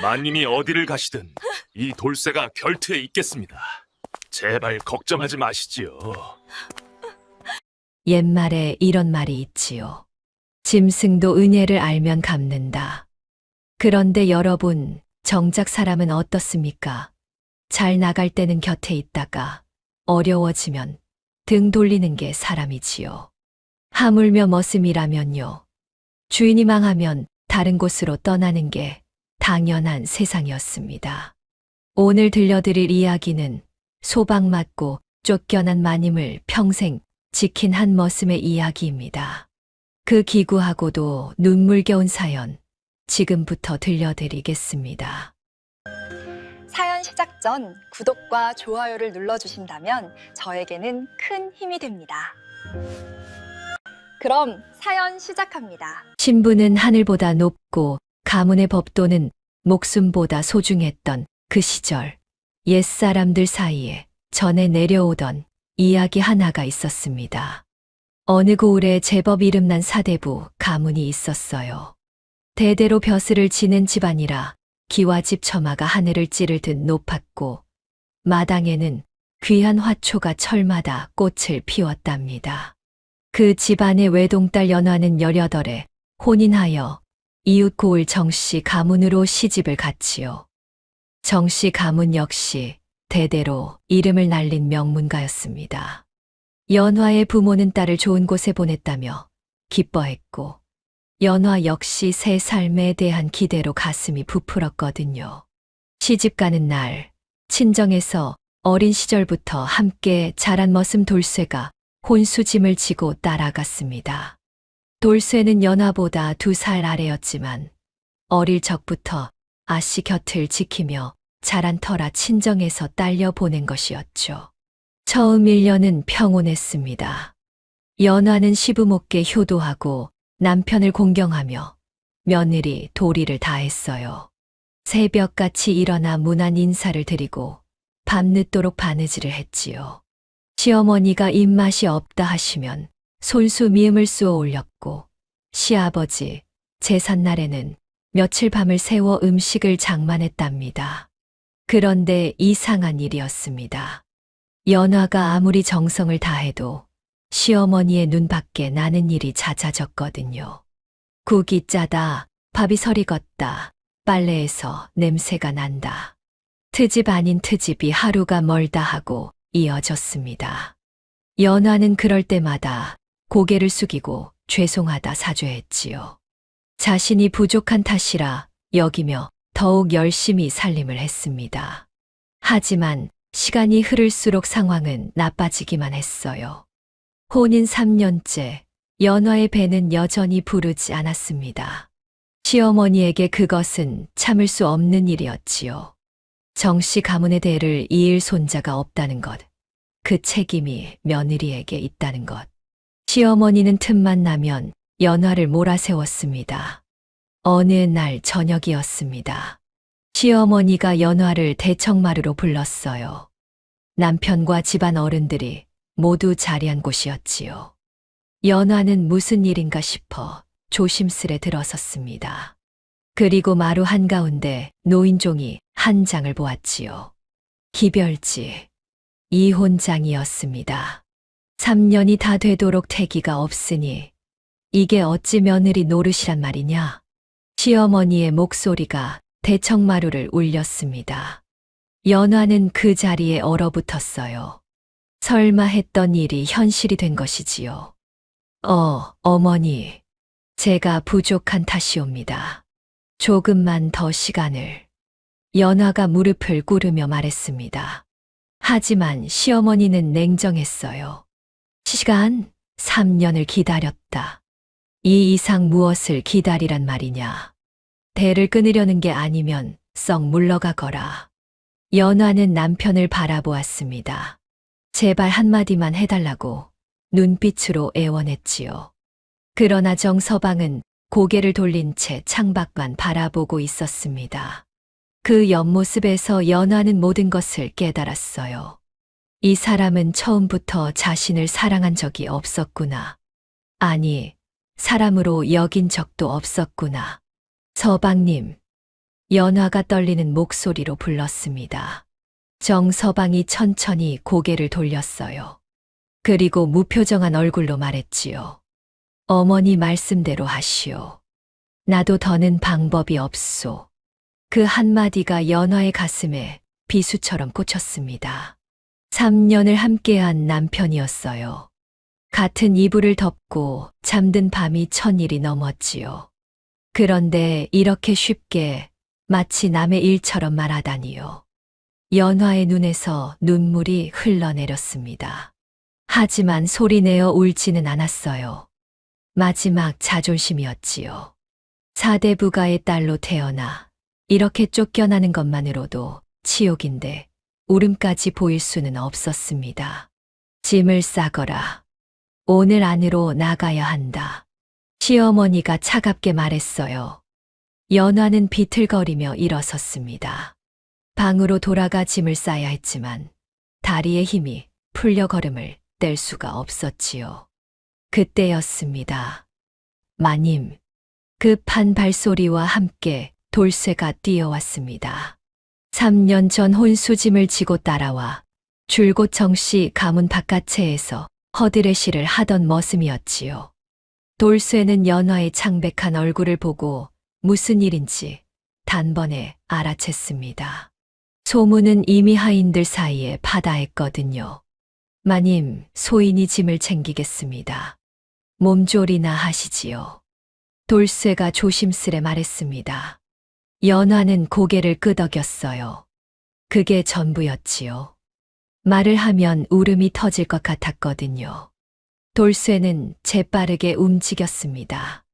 마님이 어디를 가시든 이 돌쇠가 곁에 있겠습니다. 제발 걱정하지 마시지요. 옛말에 이런 말이 있지요. 짐승도 은혜를 알면 갚는다. 그런데 여러분, 정작 사람은 어떻습니까? 잘 나갈 때는 곁에 있다가 어려워지면 등 돌리는 게 사람이지요. 하물며 머슴이라면요. 주인이 망하면 다른 곳으로 떠나는 게 당연한 세상이었습니다. 오늘 들려드릴 이야기는 소방 맞고 쫓겨난 마님을 평생 지킨 한 머슴의 이야기입니다. 그 기구하고도 눈물겨운 사연 지금부터 들려드리겠습니다. 사연 시작 전 구독과 좋아요를 눌러주신다면 저에게는 큰 힘이 됩니다. 그럼 사연 시작합니다. 신부는 하늘보다 높고 가문의 법도는 목숨보다 소중했던 그 시절, 옛사람들 사이에 전해 내려오던 이야기 하나가 있었습니다. 어느 고을에 제법 이름난 사대부 가문이 있었어요. 대대로 벼슬을 지낸 집안이라 기와집 처마가 하늘을 찌를 듯 높았고 마당에는 귀한 화초가 철마다 꽃을 피웠답니다. 그 집안의 외동딸 연화는 18에 혼인하여 이웃 고을 정씨 가문으로 시집을 갔지요. 정씨 가문 역시 대대로 이름을 날린 명문가였습니다. 연화의 부모는 딸을 좋은 곳에 보냈다며 기뻐했고 연화 역시 새 삶에 대한 기대로 가슴이 부풀었거든요. 시집가는 날 친정에서 어린 시절부터 함께 자란 머슴 돌쇠가 혼수짐을 지고 따라갔습니다. 돌쇠는 연화보다 2살 아래였지만 어릴 적부터 아씨 곁을 지키며 자란 터라 친정에서 딸려 보낸 것이었죠. 처음 1년은 평온했습니다. 연화는 시부모께 효도하고 남편을 공경하며 며느리 도리를 다했어요. 새벽같이 일어나 문안 인사를 드리고 밤늦도록 바느질을 했지요. 시어머니가 입맛이 없다 하시면 손수 미음을 쏘아 올렸고 시아버지 제삿날에는 며칠 밤을 새워 음식을 장만했답니다. 그런데 이상한 일이었습니다. 연화가 아무리 정성을 다해도 시어머니의 눈 밖에 나는 일이 잦아졌거든요. 국이 짜다, 밥이 서리겄다, 빨래에서 냄새가 난다. 트집 아닌 트집이 하루가 멀다 하고 이어졌습니다. 연화는 그럴 때마다 고개를 숙이고 죄송하다 사죄했지요. 자신이 부족한 탓이라 여기며 더욱 열심히 살림을 했습니다. 하지만 시간이 흐를수록 상황은 나빠지기만 했어요. 혼인 3년째 연화의 배는 여전히 부르지 않았습니다. 시어머니에게 그것은 참을 수 없는 일이었지요. 정씨 가문의 대를 이을 손자가 없다는 것, 그 책임이 며느리에게 있다는 것. 시어머니는 틈만 나면 연화를 몰아세웠습니다. 어느 날 저녁이었습니다. 시어머니가 연화를 대청마루로 불렀어요. 남편과 집안 어른들이 모두 자리한 곳이었지요. 연화는 무슨 일인가 싶어 조심스레 들어섰습니다. 그리고 마루 한가운데 노인종이 한 장을 보았지요. 기별지, 이혼장이었습니다. 3년이 다 되도록 태기가 없으니 이게 어찌 며느리 노릇이란 말이냐? 시어머니의 목소리가 대청마루를 울렸습니다. 연화는 그 자리에 얼어붙었어요. 설마 했던 일이 현실이 된 것이지요. 어머니, 제가 부족한 탓이옵니다. 조금만 더 시간을. 연화가 무릎을 꿇으며 말했습니다. 하지만 시어머니는 냉정했어요. 시간 3년을 기다렸다. 이 이상 무엇을 기다리란 말이냐. 대를 끊으려는 게 아니면 썩 물러가거라. 연화는 남편을 바라보았습니다. 제발 한마디만 해달라고 눈빛으로 애원했지요. 그러나 정서방은 고개를 돌린 채 창밖만 바라보고 있었습니다. 그 옆모습에서 연화는 모든 것을 깨달았어요. 이 사람은 처음부터 자신을 사랑한 적이 없었구나. 아니, 사람으로 여긴 적도 없었구나. 서방님, 연화가 떨리는 목소리로 불렀습니다. 정서방이 천천히 고개를 돌렸어요. 그리고 무표정한 얼굴로 말했지요. 어머니 말씀대로 하시오. 나도 더는 방법이 없소. 그 한마디가 연화의 가슴에 비수처럼 꽂혔습니다. 3년을 함께한 남편이었어요. 같은 이불을 덮고 잠든 밤이 1000일이 넘었지요. 그런데 이렇게 쉽게 마치 남의 일처럼 말하다니요. 연화의 눈에서 눈물이 흘러내렸습니다. 하지만 소리내어 울지는 않았어요. 마지막 자존심이었지요. 4대 부가의 딸로 태어나 이렇게 쫓겨나는 것만으로도 치욕인데 울음까지 보일 수는 없었습니다. 짐을 싸거라. 오늘 안으로 나가야 한다. 시어머니가 차갑게 말했어요. 연화는 비틀거리며 일어섰습니다. 방으로 돌아가 짐을 싸야 했지만 다리의 힘이 풀려 걸음을 뗄 수가 없었지요. 그때였습니다. 마님, 급한 발소리와 함께 돌쇠가 뛰어왔습니다. 3년 전 혼수짐을 지고 따라와 줄곧 정시 가문 바깥채에서 허드레시를 하던 머슴이었지요. 돌쇠는 연화의 창백한 얼굴을 보고 무슨 일인지 단번에 알아챘습니다. 소문은 이미 하인들 사이에 파다했거든요. 마님, 소인이 짐을 챙기겠습니다. 몸조리나 하시지요. 돌쇠가 조심스레 말했습니다. 연화는 고개를 끄덕였어요. 그게 전부였지요. 말을 하면 울음이 터질 것 같았거든요. 돌쇠는 재빠르게 움직였습니다.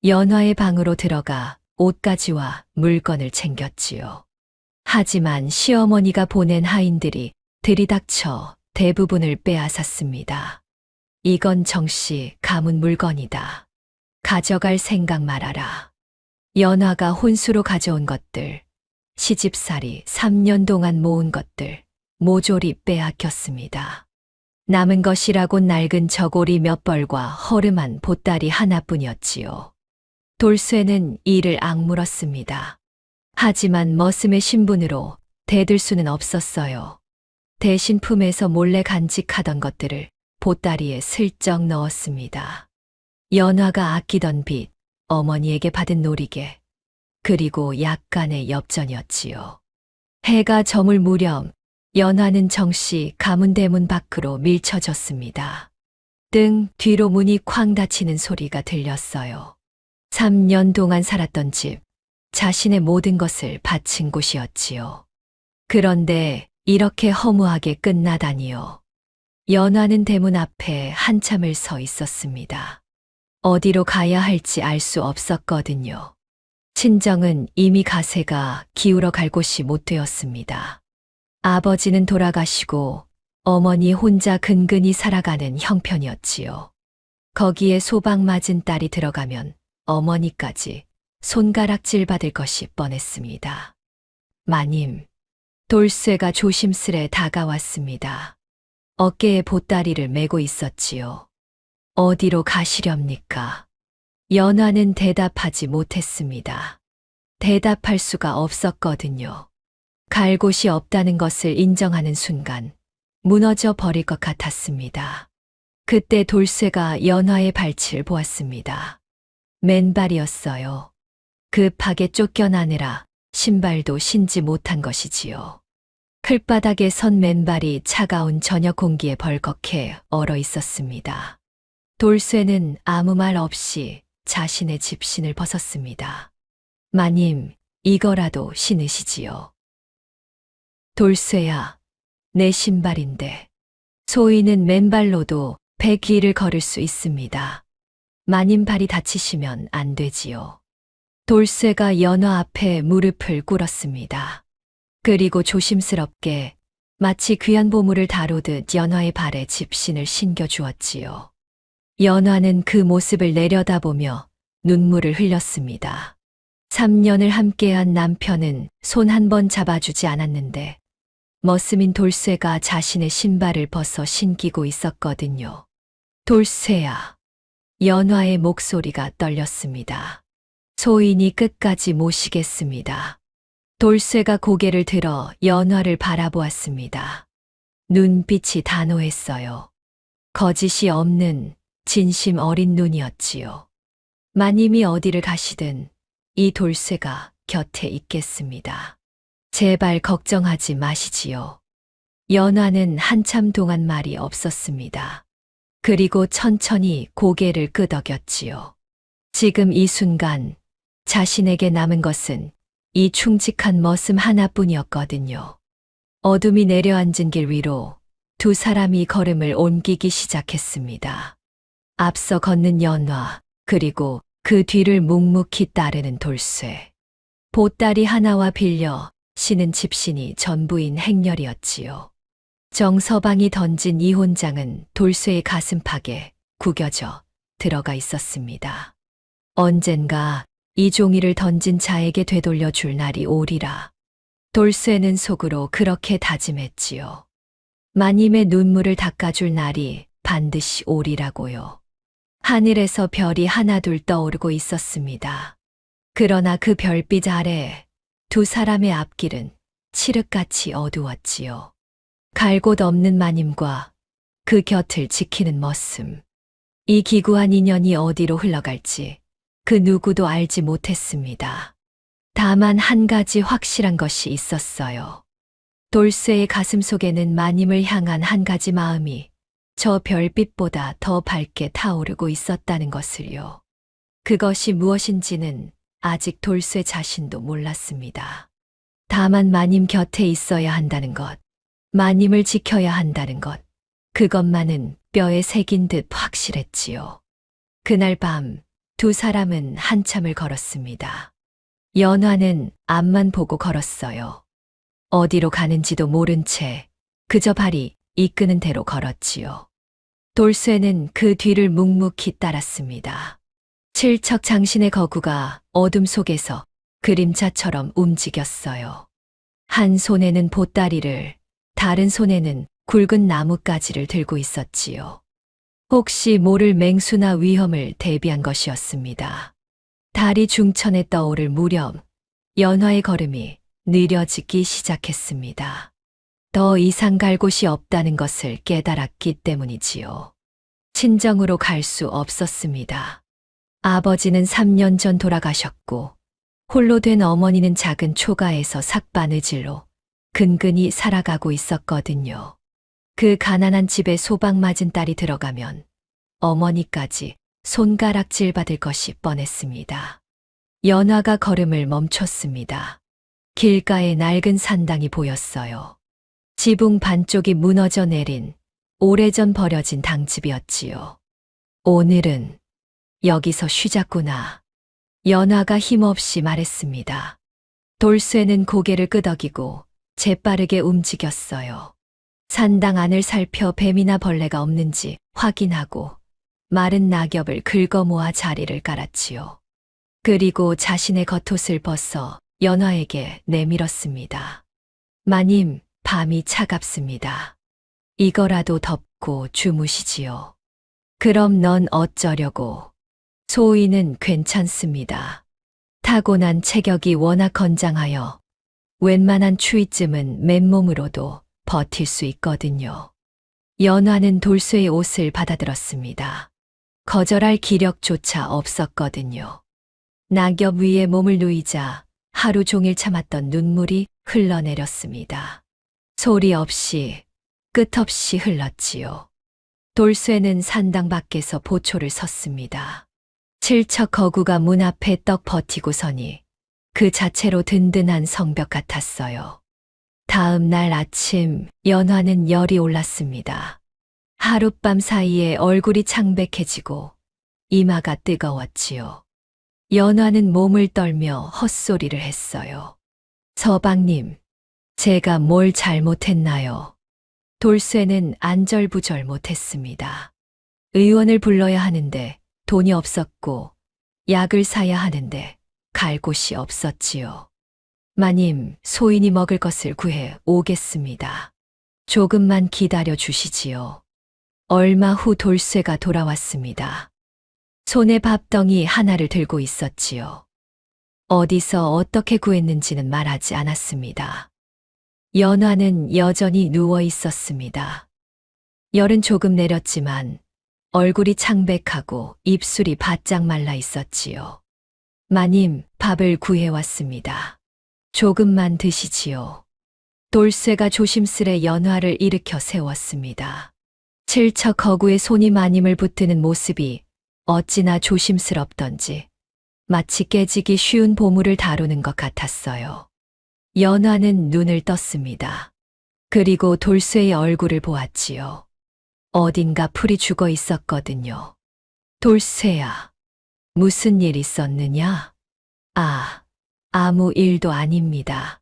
연화의 방으로 들어가 옷가지와 물건을 챙겼지요. 하지만 시어머니가 보낸 하인들이 들이닥쳐 대부분을 빼앗았습니다. 이건 정씨 가문 물건이다. 가져갈 생각 말아라. 연화가 혼수로 가져온 것들, 시집살이 3년 동안 모은 것들, 모조리 빼앗겼습니다. 남은 것이라곤 낡은 저고리 몇 벌과 허름한 보따리 하나뿐이었지요. 돌쇠는 이를 악물었습니다. 하지만 머슴의 신분으로 대들 수는 없었어요. 대신 품에서 몰래 간직하던 것들을 보따리에 슬쩍 넣었습니다. 연화가 아끼던 빚, 어머니에게 받은 놀이개, 그리고 약간의 엽전이었지요. 해가 저물 무렵 연화는 정시 가문 대문 밖으로 밀쳐졌습니다. 등 뒤로 문이 쾅 닫히는 소리가 들렸어요. 3년 동안 살았던 집, 자신의 모든 것을 바친 곳이었지요. 그런데 이렇게 허무하게 끝나다니요. 연화는 대문 앞에 한참을 서 있었습니다. 어디로 가야 할지 알 수 없었거든요. 친정은 이미 가세가 기울어 갈 곳이 못 되었습니다. 아버지는 돌아가시고 어머니 혼자 근근히 살아가는 형편이었지요. 거기에 소방 맞은 딸이 들어가면 어머니까지 손가락질 받을 것이 뻔했습니다. 마님, 돌쇠가 조심스레 다가왔습니다. 어깨에 보따리를 메고 있었지요. 어디로 가시렵니까? 연화는 대답하지 못했습니다. 대답할 수가 없었거든요. 갈 곳이 없다는 것을 인정하는 순간 무너져 버릴 것 같았습니다. 그때 돌쇠가 연화의 발치를 보았습니다. 맨발이었어요. 급하게 쫓겨나느라 신발도 신지 못한 것이지요. 클바닥에 선 맨발이 차가운 저녁 공기에 벌겋게 얼어 있었습니다. 돌쇠는 아무 말 없이 자신의 집신을 벗었습니다. 마님, 이거라도 신으시지요. 돌쇠야, 내 신발인데. 소인은 맨발로도 100리를 걸을 수 있습니다. 마님 발이 다치시면 안 되지요. 돌쇠가 연화 앞에 무릎을 꿇었습니다. 그리고 조심스럽게 마치 귀한 보물을 다루듯 연화의 발에 집신을 신겨 주었지요. 연화는 그 모습을 내려다보며 눈물을 흘렸습니다. 3년을 함께한 남편은 손 한 번 잡아주지 않았는데 머슴인 돌쇠가 자신의 신발을 벗어 신기고 있었거든요. 돌쇠야. 연화의 목소리가 떨렸습니다. 소인이 끝까지 모시겠습니다. 돌쇠가 고개를 들어 연화를 바라보았습니다. 눈빛이 단호했어요. 거짓이 없는 진심 어린 눈이었지요. 마님이 어디를 가시든 이 돌쇠가 곁에 있겠습니다. 제발 걱정하지 마시지요. 연화는 한참 동안 말이 없었습니다. 그리고 천천히 고개를 끄덕였지요. 지금 이 순간 자신에게 남은 것은 이 충직한 머슴 하나뿐이었거든요. 어둠이 내려앉은 길 위로 두 사람이 걸음을 옮기기 시작했습니다. 앞서 걷는 연화, 그리고 그 뒤를 묵묵히 따르는 돌쇠. 보따리 하나와 빌려 신은 집신이 전부인 행렬이었지요. 정서방이 던진 이 혼장은 돌쇠의 가슴팍에 구겨져 들어가 있었습니다. 언젠가 이 종이를 던진 자에게 되돌려 줄 날이 오리라. 돌쇠는 속으로 그렇게 다짐했지요. 마님의 눈물을 닦아줄 날이 반드시 오리라고요. 하늘에서 별이 하나둘 떠오르고 있었습니다. 그러나 그 별빛 아래 두 사람의 앞길은 칠흑같이 어두웠지요. 갈 곳 없는 마님과 그 곁을 지키는 머슴. 이 기구한 인연이 어디로 흘러갈지 그 누구도 알지 못했습니다. 다만 한 가지 확실한 것이 있었어요. 돌쇠의 가슴 속에는 마님을 향한 한 가지 마음이 저 별빛보다 더 밝게 타오르고 있었다는 것을요. 그것이 무엇인지는 아직 돌쇠 자신도 몰랐습니다. 다만 마님 곁에 있어야 한다는 것, 마님을 지켜야 한다는 것, 그것만은 뼈에 새긴 듯 확실했지요. 그날 밤 두 사람은 한참을 걸었습니다. 연화는 앞만 보고 걸었어요. 어디로 가는지도 모른 채 그저 발이 이끄는 대로 걸었지요. 돌쇠는 그 뒤를 묵묵히 따랐습니다. 칠척장신의 거구가 어둠 속에서 그림자처럼 움직였어요. 한 손에는 보따리를, 다른 손에는 굵은 나뭇가지를 들고 있었지요. 혹시 모를 맹수나 위험을 대비한 것이었습니다. 다리 중천에 떠오를 무렵 연화의 걸음이 느려지기 시작했습니다. 더 이상 갈 곳이 없다는 것을 깨달았기 때문이지요. 친정으로 갈 수 없었습니다. 아버지는 3년 전 돌아가셨고 홀로 된 어머니는 작은 초가에서 삭바느질로 근근히 살아가고 있었거든요. 그 가난한 집에 소박 맞은 딸이 들어가면 어머니까지 손가락질 받을 것이 뻔했습니다. 연화가 걸음을 멈췄습니다. 길가에 낡은 산당이 보였어요. 지붕 반쪽이 무너져 내린 오래전 버려진 당집이었지요. 오늘은 여기서 쉬자꾸나. 연화가 힘없이 말했습니다. 돌쇠는 고개를 끄덕이고 재빠르게 움직였어요. 산당 안을 살펴 뱀이나 벌레가 없는지 확인하고 마른 낙엽을 긁어 모아 자리를 깔았지요. 그리고 자신의 겉옷을 벗어 연화에게 내밀었습니다. 마님, 밤이 차갑습니다. 이거라도 덮고 주무시지요. 그럼 넌 어쩌려고? 소희는 괜찮습니다. 타고난 체격이 워낙 건장하여 웬만한 추위쯤은 맨몸으로도 버틸 수 있거든요. 연화는 돌쇠의 옷을 받아들었습니다. 거절할 기력조차 없었거든요. 낙엽 위에 몸을 누이자 하루 종일 참았던 눈물이 흘러내렸습니다. 소리 없이 끝없이 흘렀지요. 돌쇠는 산당 밖에서 보초를 섰습니다. 칠척 거구가 문 앞에 떡 버티고 서니 그 자체로 든든한 성벽 같았어요. 다음 날 아침 연화는 열이 올랐습니다. 하룻밤 사이에 얼굴이 창백해지고 이마가 뜨거웠지요. 연화는 몸을 떨며 헛소리를 했어요. 서방님, 제가 뭘 잘못했나요? 돌쇠는 안절부절 못했습니다. 의원을 불러야 하는데 돈이 없었고 약을 사야 하는데 갈 곳이 없었지요. 마님, 소인이 먹을 것을 구해 오겠습니다. 조금만 기다려 주시지요. 얼마 후 돌쇠가 돌아왔습니다. 손에 밥덩이 하나를 들고 있었지요. 어디서 어떻게 구했는지는 말하지 않았습니다. 연화는 여전히 누워 있었습니다. 열은 조금 내렸지만 얼굴이 창백하고 입술이 바짝 말라 있었지요. 마님, 밥을 구해왔습니다. 조금만 드시지요. 돌쇠가 조심스레 연화를 일으켜 세웠습니다. 칠척 허구의 손이 마님을 붙드는 모습이 어찌나 조심스럽던지 마치 깨지기 쉬운 보물을 다루는 것 같았어요. 연화는 눈을 떴습니다. 그리고 돌쇠의 얼굴을 보았지요. 어딘가 풀이 죽어 있었거든요. 돌쇠야, 무슨 일 있었느냐? 아, 아무 일도 아닙니다.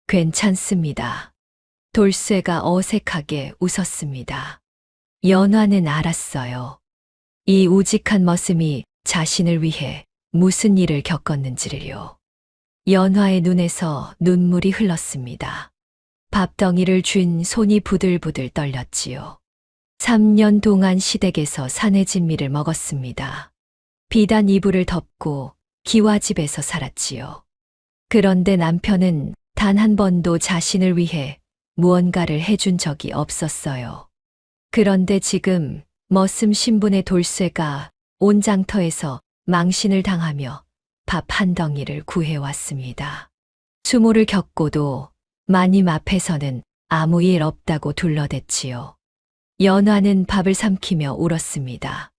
괜찮습니다. 돌쇠가 어색하게 웃었습니다. 연화는 알았어요. 이 우직한 머슴이 자신을 위해 무슨 일을 겪었는지를요. 연화의 눈에서 눈물이 흘렀습니다. 밥덩이를 쥔 손이 부들부들 떨렸지요. 3년 동안 시댁에서 사내 진미를 먹었습니다. 비단 이불을 덮고 기와집에서 살았지요. 그런데 남편은 단 한 번도 자신을 위해 무언가를 해준 적이 없었어요. 그런데 지금 머슴 신분의 돌쇠가 온 장터에서 망신을 당하며 밥 한 덩이를 구해왔습니다. 수모를 겪고도 마님 앞에서는 아무 일 없다고 둘러댔지요. 연화는 밥을 삼키며 울었습니다.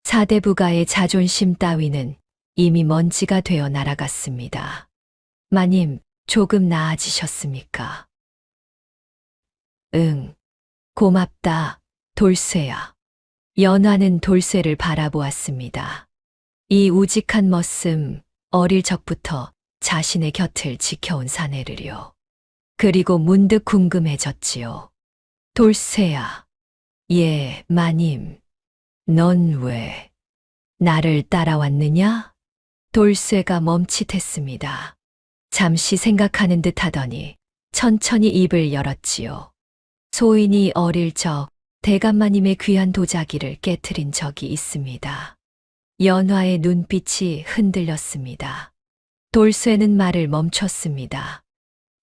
사대부가의 자존심 따위는 이미 먼지가 되어 날아갔습니다. 마님, 조금 나아지셨습니까? 응, 고맙다, 돌쇠야. 연화는 돌쇠를 바라보았습니다. 이 우직한 머슴, 어릴 적부터 자신의 곁을 지켜온 사내를요. 그리고 문득 궁금해졌지요. 돌쇠야. 예, 마님. 넌 왜 나를 따라왔느냐? 돌쇠가 멈칫했습니다. 잠시 생각하는 듯 하더니 천천히 입을 열었지요. 소인이 어릴 적 대감마님의 귀한 도자기를 깨트린 적이 있습니다. 연화의 눈빛이 흔들렸습니다. 돌쇠는 말을 멈췄습니다.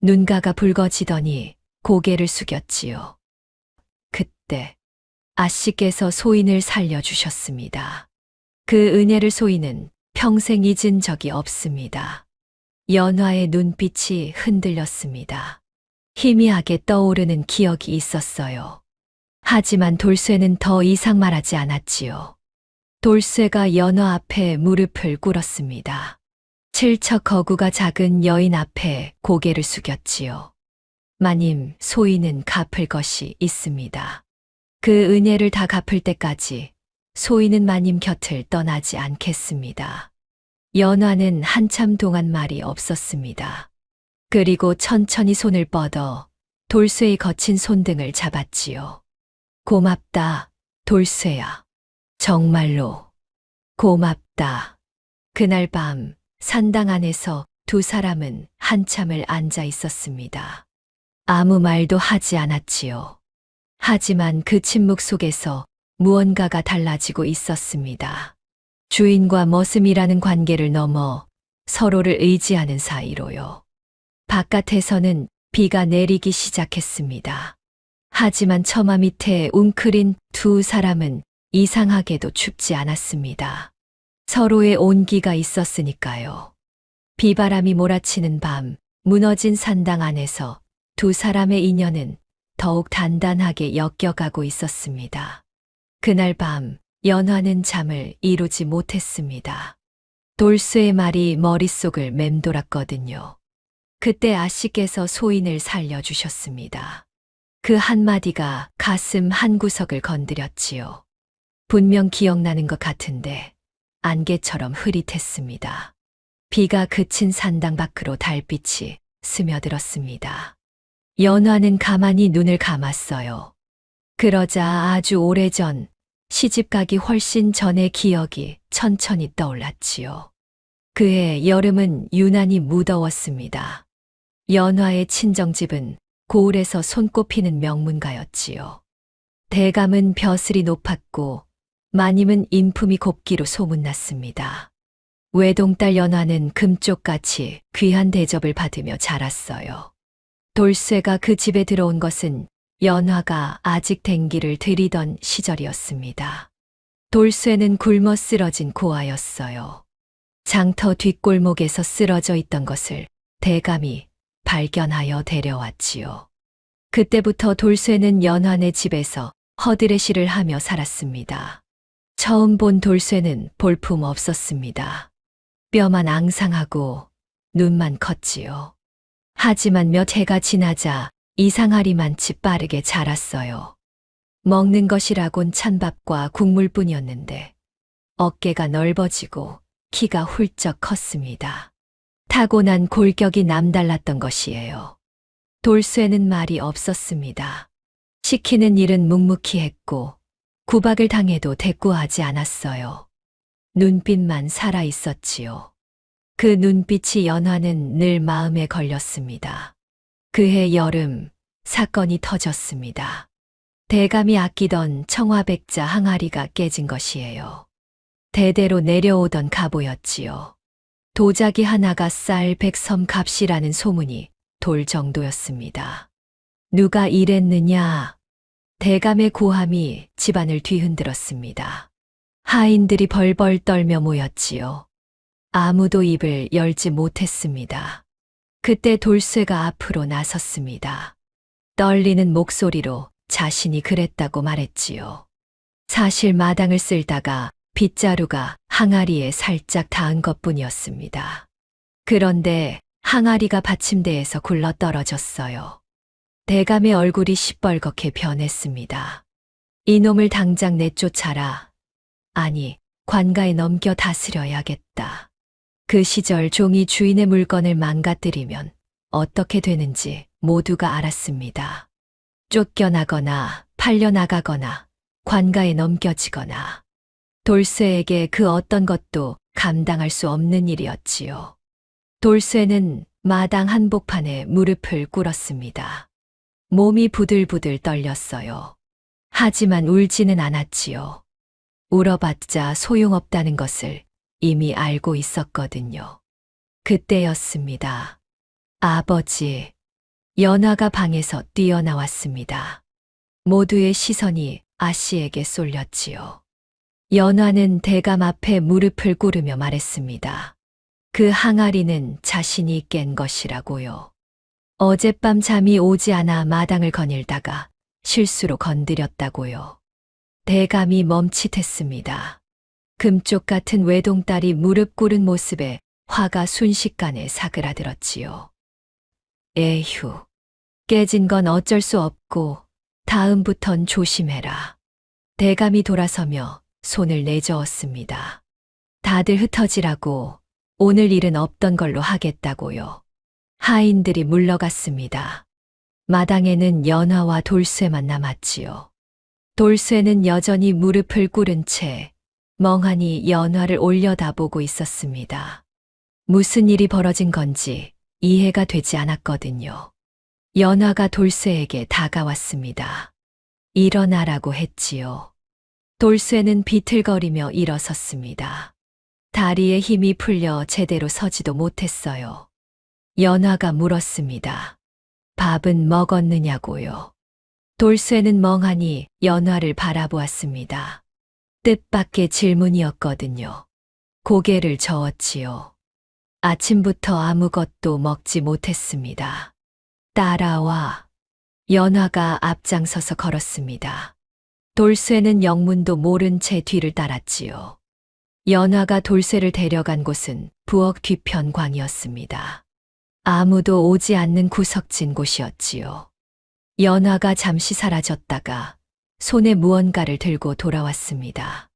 눈가가 붉어지더니 고개를 숙였지요. 그때 아씨께서 소인을 살려주셨습니다. 그 은혜를 소인은 평생 잊은 적이 없습니다. 연화의 눈빛이 흔들렸습니다. 희미하게 떠오르는 기억이 있었어요. 하지만 돌쇠는 더 이상 말하지 않았지요. 돌쇠가 연화 앞에 무릎을 꿇었습니다. 칠척 거구가 작은 여인 앞에 고개를 숙였지요. 마님, 소인은 갚을 것이 있습니다. 그 은혜를 다 갚을 때까지 소인은 마님 곁을 떠나지 않겠습니다. 연화는 한참 동안 말이 없었습니다. 그리고 천천히 손을 뻗어 돌쇠의 거친 손등을 잡았지요. 고맙다, 돌쇠야. 정말로 고맙다. 그날 밤 산당 안에서 두 사람은 한참을 앉아 있었습니다. 아무 말도 하지 않았지요. 하지만 그 침묵 속에서 무언가가 달라지고 있었습니다. 주인과 머슴이라는 관계를 넘어 서로를 의지하는 사이로요. 바깥에서는 비가 내리기 시작했습니다. 하지만 처마 밑에 웅크린 두 사람은 이상하게도 춥지 않았습니다. 서로의 온기가 있었으니까요. 비바람이 몰아치는 밤, 무너진 산당 안에서 두 사람의 인연은 더욱 단단하게 엮여가고 있었습니다. 그날 밤, 연화는 잠을 이루지 못했습니다. 돌쇠의 말이 머릿속을 맴돌았거든요. 그때 아씨께서 소인을 살려주셨습니다. 그 한마디가 가슴 한구석을 건드렸지요. 분명 기억나는 것 같은데 안개처럼 흐릿했습니다. 비가 그친 산당 밖으로 달빛이 스며들었습니다. 연화는 가만히 눈을 감았어요. 그러자 아주 오래전, 시집가기 훨씬 전의 기억이 천천히 떠올랐지요. 그해 여름은 유난히 무더웠습니다. 연화의 친정집은 고을에서 손꼽히는 명문가였지요. 대감은 벼슬이 높았고 마님은 인품이 곱기로 소문났습니다. 외동딸 연화는 금쪽같이 귀한 대접을 받으며 자랐어요. 돌쇠가 그 집에 들어온 것은 연화가 아직 댕기를 들이던 시절이었습니다. 돌쇠는 굶어 쓰러진 고아였어요. 장터 뒷골목에서 쓰러져 있던 것을 대감이 발견하여 데려왔지요. 그때부터 돌쇠는 연화네 집에서 허드레시를 하며 살았습니다. 처음 본 돌쇠는 볼품 없었습니다. 뼈만 앙상하고 눈만 컸지요. 하지만 몇 해가 지나자 이상하리만치 빠르게 자랐어요. 먹는 것이라곤 찬밥과 국물뿐이었는데 어깨가 넓어지고 키가 훌쩍 컸습니다. 타고난 골격이 남달랐던 것이에요. 돌쇠는 말이 없었습니다. 시키는 일은 묵묵히 했고 구박을 당해도 대꾸하지 않았어요. 눈빛만 살아 있었지요. 그 눈빛이 연화는 늘 마음에 걸렸습니다. 그해 여름 사건이 터졌습니다. 대감이 아끼던 청화백자 항아리가 깨진 것이에요. 대대로 내려오던 갑오였지요. 도자기 하나가 쌀 100섬 값이라는 소문이 돌 정도였습니다. 누가 이랬느냐? 대감의 고함이 집안을 뒤흔들었습니다. 하인들이 벌벌 떨며 모였지요. 아무도 입을 열지 못했습니다. 그때 돌쇠가 앞으로 나섰습니다. 떨리는 목소리로 자신이 그랬다고 말했지요. 사실 마당을 쓸다가 빗자루가 항아리에 살짝 닿은 것뿐이었습니다. 그런데 항아리가 받침대에서 굴러 떨어졌어요. 대감의 얼굴이 시뻘겋게 변했습니다. 이놈을 당장 내쫓아라. 아니, 관가에 넘겨 다스려야겠다. 그 시절 종이 주인의 물건을 망가뜨리면 어떻게 되는지 모두가 알았습니다. 쫓겨나거나 팔려나가거나 관가에 넘겨지거나 돌쇠에게 그 어떤 것도 감당할 수 없는 일이었지요. 돌쇠는 마당 한복판에 무릎을 꿇었습니다. 몸이 부들부들 떨렸어요. 하지만 울지는 않았지요. 울어봤자 소용없다는 것을 이미 알고 있었거든요. 그때였습니다. 아버지, 연화가 방에서 뛰어나왔습니다. 모두의 시선이 아씨에게 쏠렸지요. 연화는 대감 앞에 무릎을 꿇으며 말했습니다. 그 항아리는 자신이 깬 것이라고요. 어젯밤 잠이 오지 않아 마당을 거닐다가 실수로 건드렸다고요. 대감이 멈칫했습니다. 금쪽 같은 외동딸이 무릎 꿇은 모습에 화가 순식간에 사그라들었지요. 에휴, 깨진 건 어쩔 수 없고 다음부턴 조심해라. 대감이 돌아서며 손을 내저었습니다. 다들 흩어지라고 오늘 일은 없던 걸로 하겠다고요. 하인들이 물러갔습니다. 마당에는 연화와 돌쇠만 남았지요. 돌쇠는 여전히 무릎을 꿇은 채 멍하니 연화를 올려다보고 있었습니다. 무슨 일이 벌어진 건지 이해가 되지 않았거든요. 연화가 돌쇠에게 다가왔습니다. 일어나라고 했지요. 돌쇠는 비틀거리며 일어섰습니다. 다리에 힘이 풀려 제대로 서지도 못했어요. 연화가 물었습니다. 밥은 먹었느냐고요. 돌쇠는 멍하니 연화를 바라보았습니다. 뜻밖의 질문이었거든요. 고개를 저었지요. 아침부터 아무것도 먹지 못했습니다. 따라와. 연화가 앞장서서 걸었습니다. 돌쇠는 영문도 모른 채 뒤를 따랐지요. 연화가 돌쇠를 데려간 곳은 부엌 뒤편 광이었습니다. 아무도 오지 않는 구석진 곳이었지요. 연화가 잠시 사라졌다가 손에 무언가를 들고 돌아왔습니다.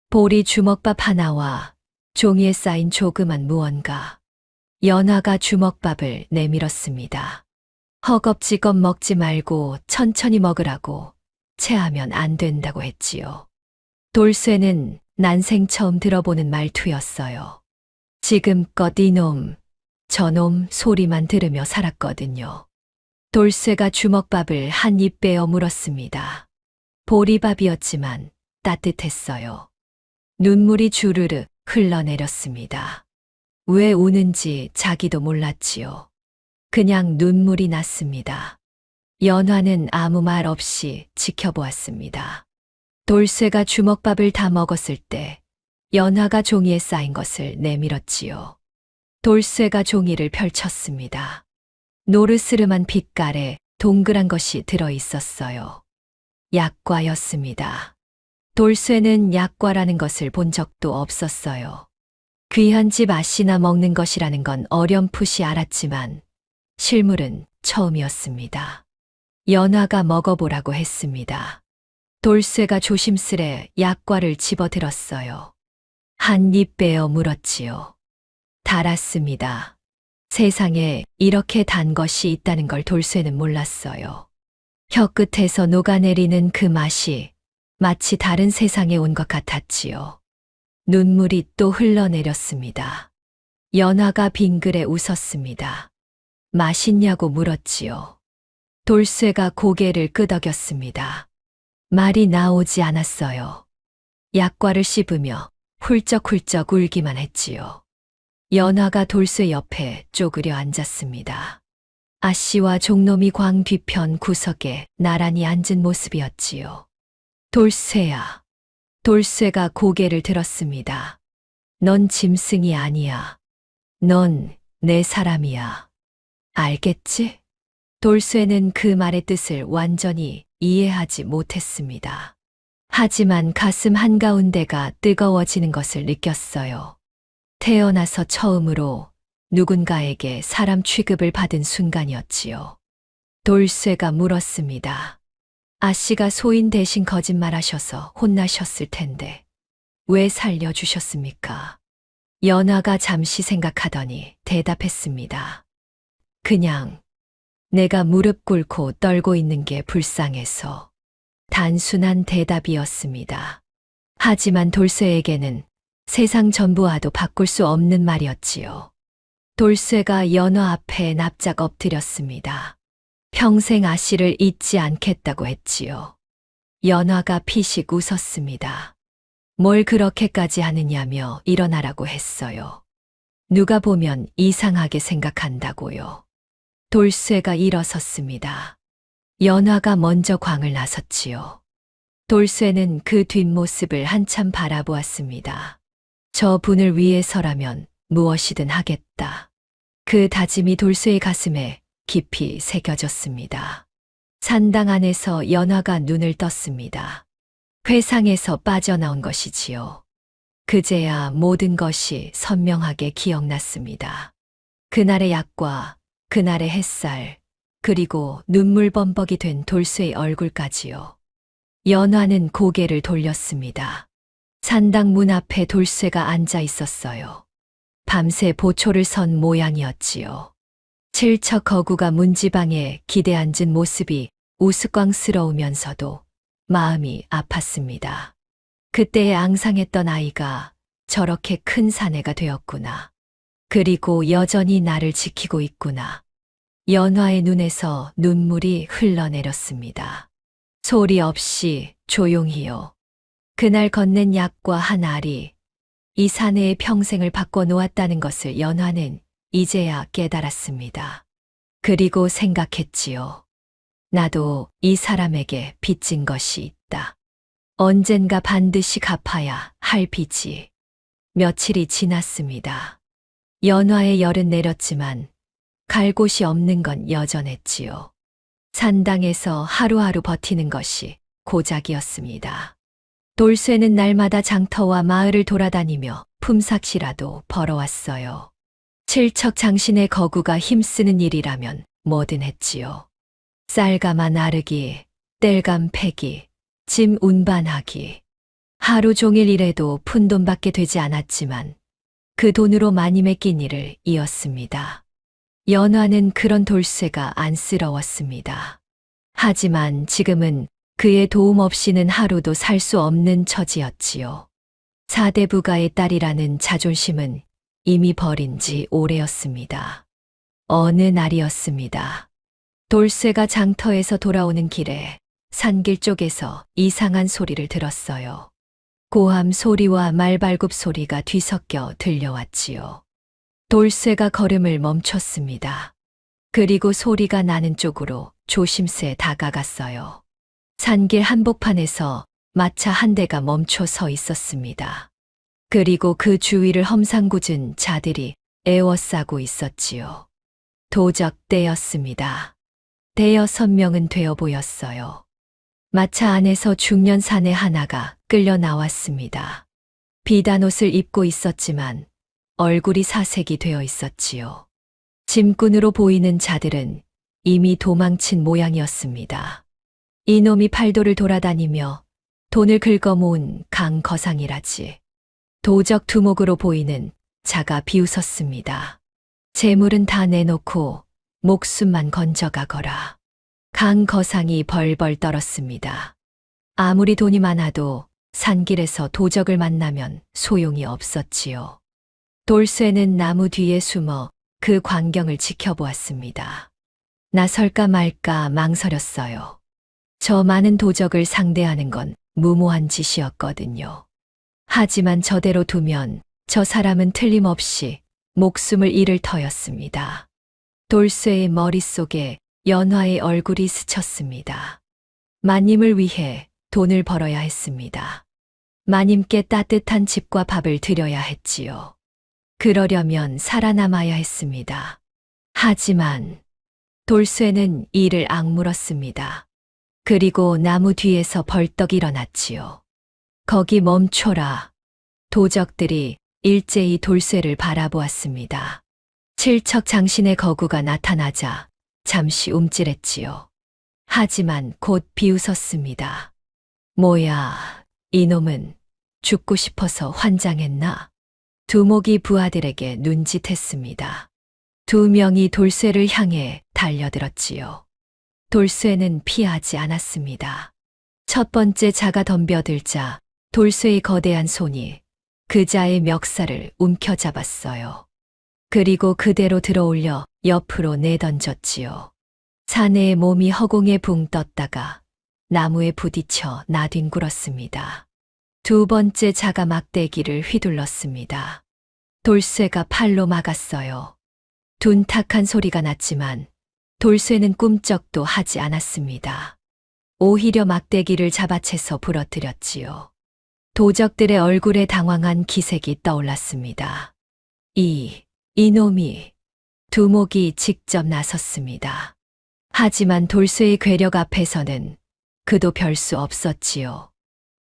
보리 주먹밥 하나와 종이에 쌓인 조그만 무언가. 연화가 주먹밥을 내밀었습니다. 허겁지겁 먹지 말고 천천히 먹으라고 체하면 안 된다고 했지요. 돌쇠는 난생 처음 들어보는 말투였어요. 지금껏 이놈, 저놈 소리만 들으며 살았거든요. 돌쇠가 주먹밥을 한 입 빼어 물었습니다. 보리밥이었지만 따뜻했어요. 눈물이 주르르 흘러내렸습니다. 왜 우는지 자기도 몰랐지요. 그냥 눈물이 났습니다. 연화는 아무 말 없이 지켜보았습니다. 돌쇠가 주먹밥을 다 먹었을 때 연화가 종이에 쌓인 것을 내밀었지요. 돌쇠가 종이를 펼쳤습니다. 노르스름한 빛깔에 동그란 것이 들어 있었어요. 약과였습니다. 돌쇠는 약과라는 것을 본 적도 없었어요. 귀한 집 아씨나 먹는 것이라는 건 어렴풋이 알았지만 실물은 처음이었습니다. 연화가 먹어보라고 했습니다. 돌쇠가 조심스레 약과를 집어들었어요. 한 입 빼어 물었지요. 달았습니다. 세상에 이렇게 단 것이 있다는 걸 돌쇠는 몰랐어요. 혀끝에서 녹아내리는 그 맛이 마치 다른 세상에 온 것 같았지요. 눈물이 또 흘러내렸습니다. 연화가 빙그레 웃었습니다. 맛있냐고 물었지요. 돌쇠가 고개를 끄덕였습니다. 말이 나오지 않았어요. 약과를 씹으며 훌쩍훌쩍 울기만 했지요. 연화가 돌쇠 옆에 쪼그려 앉았습니다. 아씨와 종놈이 광 뒤편 구석에 나란히 앉은 모습이었지요. 돌쇠야. 돌쇠가 고개를 들었습니다. 넌 짐승이 아니야. 넌 내 사람이야. 알겠지? 돌쇠는 그 말의 뜻을 완전히 이해하지 못했습니다. 하지만 가슴 한가운데가 뜨거워지는 것을 느꼈어요. 태어나서 처음으로 누군가에게 사람 취급을 받은 순간이었지요. 돌쇠가 물었습니다. 아씨가 소인 대신 거짓말하셔서 혼나셨을 텐데 왜 살려주셨습니까? 연화가 잠시 생각하더니 대답했습니다. 그냥 내가 무릎 꿇고 떨고 있는 게 불쌍해서. 단순한 대답이었습니다. 하지만 돌쇠에게는 세상 전부와도 바꿀 수 없는 말이었지요. 돌쇠가 연화 앞에 납작 엎드렸습니다. 평생 아씨를 잊지 않겠다고 했지요. 연화가 피식 웃었습니다. 뭘 그렇게까지 하느냐며 일어나라고 했어요. 누가 보면 이상하게 생각한다고요. 돌쇠가 일어섰습니다. 연화가 먼저 광을 나섰지요. 돌쇠는 그 뒷모습을 한참 바라보았습니다. 저 분을 위해서라면 무엇이든 하겠다. 그 다짐이 돌쇠의 가슴에 깊이 새겨졌습니다. 산당 안에서 연화가 눈을 떴습니다. 회상에서 빠져나온 것이지요. 그제야 모든 것이 선명하게 기억났습니다. 그날의 약과, 그날의 햇살, 그리고 눈물 범벅이 된 돌쇠의 얼굴까지요. 연화는 고개를 돌렸습니다. 산당 문 앞에 돌쇠가 앉아 있었어요. 밤새 보초를 선 모양이었지요. 칠척 거구가 문지방에 기대 앉은 모습이 우스꽝스러우면서도 마음이 아팠습니다. 그때의 앙상했던 아이가 저렇게 큰 사내가 되었구나. 그리고 여전히 나를 지키고 있구나. 연화의 눈에서 눈물이 흘러내렸습니다. 소리 없이 조용히요. 그날 건넨 약과 한 알이 이 사내의 평생을 바꿔놓았다는 것을 연화는 이제야 깨달았습니다. 그리고 생각했지요. 나도 이 사람에게 빚진 것이 있다. 언젠가 반드시 갚아야 할 빚이. 며칠이 지났습니다. 연화의 열은 내렸지만 갈 곳이 없는 건 여전했지요. 산당에서 하루하루 버티는 것이 고작이었습니다. 돌쇠는 날마다 장터와 마을을 돌아다니며 품삯이라도 벌어왔어요. 칠척 장신의 거구가 힘쓰는 일이라면 뭐든 했지요. 쌀가마 나르기, 땔감 패기, 짐 운반하기. 하루 종일 일해도 푼돈밖에 되지 않았지만 그 돈으로 마님의 끼니를 이었습니다. 연화는 그런 돌쇠가 안쓰러웠습니다. 하지만 지금은 그의 도움 없이는 하루도 살 수 없는 처지였지요. 사대부가의 딸이라는 자존심은 이미 버린 지 오래였습니다. 어느 날이었습니다. 돌쇠가 장터에서 돌아오는 길에 산길 쪽에서 이상한 소리를 들었어요. 고함 소리와 말발굽 소리가 뒤섞여 들려왔지요. 돌쇠가 걸음을 멈췄습니다. 그리고 소리가 나는 쪽으로 조심스레 다가갔어요. 산길 한복판에서 마차 한 대가 멈춰 서 있었습니다. 그리고 그 주위를 험상궂은 자들이 에워싸고 있었지요. 도적대였습니다. 5명은 되어 보였어요. 마차 안에서 중년 사내 하나가 끌려 나왔습니다. 비단 옷을 입고 있었지만 얼굴이 사색이 되어 있었지요. 짐꾼으로 보이는 자들은 이미 도망친 모양이었습니다. 이놈이 팔도를 돌아다니며 돈을 긁어모은 강거상이라지. 도적 두목으로 보이는 자가 비웃었습니다. 재물은 다 내놓고 목숨만 건져가거라. 강거상이 벌벌 떨었습니다. 아무리 돈이 많아도 산길에서 도적을 만나면 소용이 없었지요. 돌쇠는 나무 뒤에 숨어 그 광경을 지켜보았습니다. 나설까 말까 망설였어요. 저 많은 도적을 상대하는 건 무모한 짓이었거든요. 하지만 저대로 두면 저 사람은 틀림없이 목숨을 잃을 터였습니다. 돌쇠의 머릿속에 연화의 얼굴이 스쳤습니다. 마님을 위해 돈을 벌어야 했습니다. 마님께 따뜻한 집과 밥을 드려야 했지요. 그러려면 살아남아야 했습니다. 하지만 돌쇠는 이를 악물었습니다. 그리고 나무 뒤에서 벌떡 일어났지요. 거기 멈춰라. 도적들이 일제히 돌쇠를 바라보았습니다. 칠척장신의 거구가 나타나자 잠시 움찔했지요. 하지만 곧 비웃었습니다. 뭐야, 이놈은 죽고 싶어서 환장했나? 두목이 부하들에게 눈짓했습니다. 2명이 돌쇠를 향해 달려들었지요. 돌쇠는 피하지 않았습니다. 첫 번째 자가 덤벼들자 돌쇠의 거대한 손이 그 자의 멱살을 움켜잡았어요. 그리고 그대로 들어올려 옆으로 내던졌지요. 사내의 몸이 허공에 붕 떴다가 나무에 부딪혀 나뒹굴었습니다. 2번째 자가 막대기를 휘둘렀습니다. 돌쇠가 팔로 막았어요. 둔탁한 소리가 났지만 돌쇠는 꿈쩍도 하지 않았습니다. 오히려 막대기를 잡아채서 부러뜨렸지요. 도적들의 얼굴에 당황한 기색이 떠올랐습니다. 이놈이 두목이 직접 나섰습니다. 하지만 돌쇠의 괴력 앞에서는 그도 별 수 없었지요.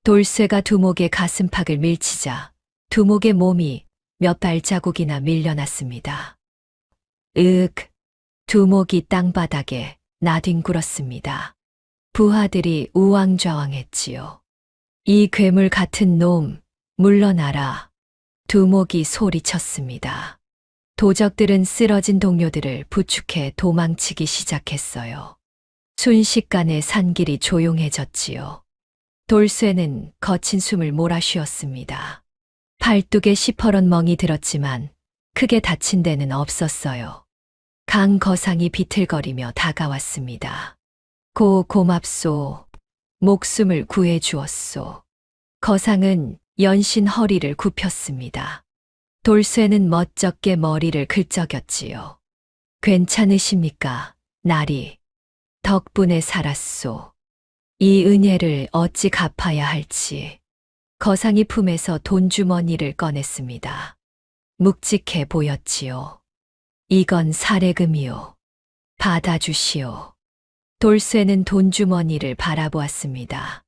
돌쇠가 두목의 가슴팍을 밀치자 두목의 몸이 몇 발자국이나 밀려났습니다. 두목이 땅바닥에 나뒹굴었습니다. 부하들이 우왕좌왕했지요. 이 괴물 같은 놈, 물러나라. 두목이 소리쳤습니다. 도적들은 쓰러진 동료들을 부축해 도망치기 시작했어요. 순식간에 산길이 조용해졌지요. 돌쇠는 거친 숨을 몰아쉬었습니다. 팔뚝에 시퍼런 멍이 들었지만 크게 다친 데는 없었어요. 강거상이 비틀거리며 다가왔습니다. 고맙소. 목숨을 구해주었소. 거상은 연신 허리를 굽혔습니다. 돌쇠는 멋쩍게 머리를 긁적였지요. 괜찮으십니까, 나리? 덕분에 살았소. 이 은혜를 어찌 갚아야 할지. 거상이 품에서 돈주머니를 꺼냈습니다. 묵직해 보였지요. 이건 사례금이요. 받아주시오. 돌쇠는 돈주머니를 바라보았습니다.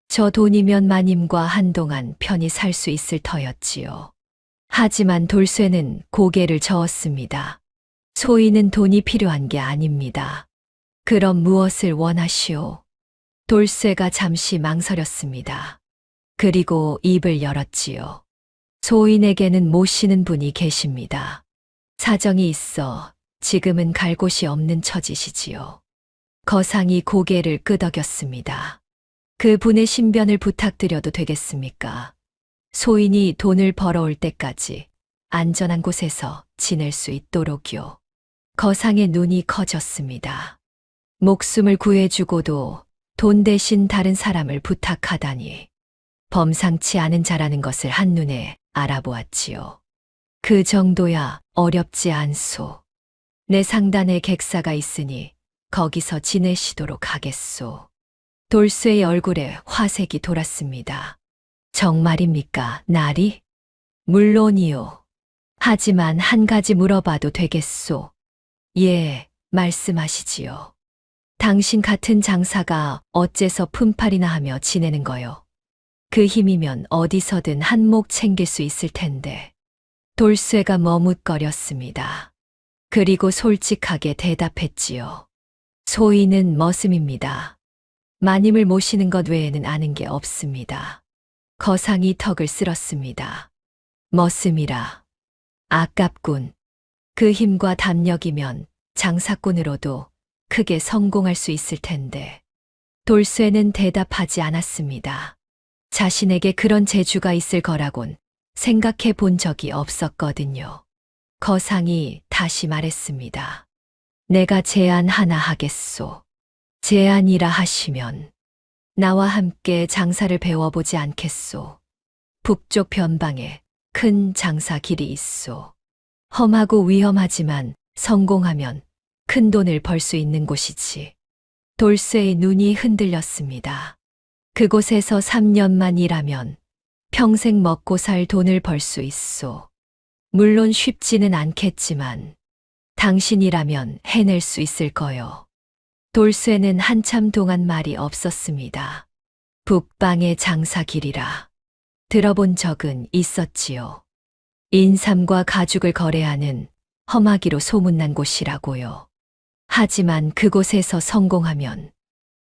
저 돈이면 마님과 한동안 편히 살 수 있을 터였지요. 하지만 돌쇠는 고개를 저었습니다. 소인은 돈이 필요한 게 아닙니다. 그럼 무엇을 원하시오? 돌쇠가 잠시 망설였습니다. 그리고 입을 열었지요. 소인에게는 모시는 분이 계십니다. 사정이 있어 지금은 갈 곳이 없는 처지시지요. 거상이 고개를 끄덕였습니다. 그 분의 신변을 부탁드려도 되겠습니까? 소인이 돈을 벌어올 때까지 안전한 곳에서 지낼 수 있도록요. 거상의 눈이 커졌습니다. 목숨을 구해주고도 돈 대신 다른 사람을 부탁하다니. 범상치 않은 자라는 것을 한눈에 알아보았지요. 그 정도야 어렵지 않소. 내 상단에 객사가 있으니 거기서 지내시도록 하겠소. 돌쇠의 얼굴에 화색이 돌았습니다. 정말입니까, 나리? 물론이요. 하지만 한 가지 물어봐도 되겠소. 예, 말씀하시지요. 당신 같은 장사가 어째서 품팔이나 하며 지내는 거요. 그 힘이면 어디서든 한몫 챙길 수 있을 텐데. 돌쇠가 머뭇거렸습니다. 그리고 솔직하게 대답했지요. 소인은 머슴입니다. 마님을 모시는 것 외에는 아는 게 없습니다. 거상이 턱을 쓸었습니다. 머슴이라. 아깝군. 그 힘과 담력이면 장사꾼으로도 크게 성공할 수 있을 텐데. 돌쇠는 대답하지 않았습니다. 자신에게 그런 재주가 있을 거라곤 생각해 본 적이 없었거든요. 거상이 다시 말했습니다. 내가 제안 하나 하겠소. 제안이라 하시면 나와 함께 장사를 배워보지 않겠소. 북쪽 변방에 큰 장사 길이 있소. 험하고 위험하지만 성공하면 큰 돈을 벌 수 있는 곳이지. 돌쇠의 눈이 흔들렸습니다. 그곳에서 3년만 일하면 평생 먹고 살 돈을 벌 수 있소. 물론 쉽지는 않겠지만 당신이라면 해낼 수 있을 거요. 돌쇠는 한참 동안 말이 없었습니다. 북방의 장사길이라 들어본 적은 있었지요. 인삼과 가죽을 거래하는 험하기로 소문난 곳이라고요. 하지만 그곳에서 성공하면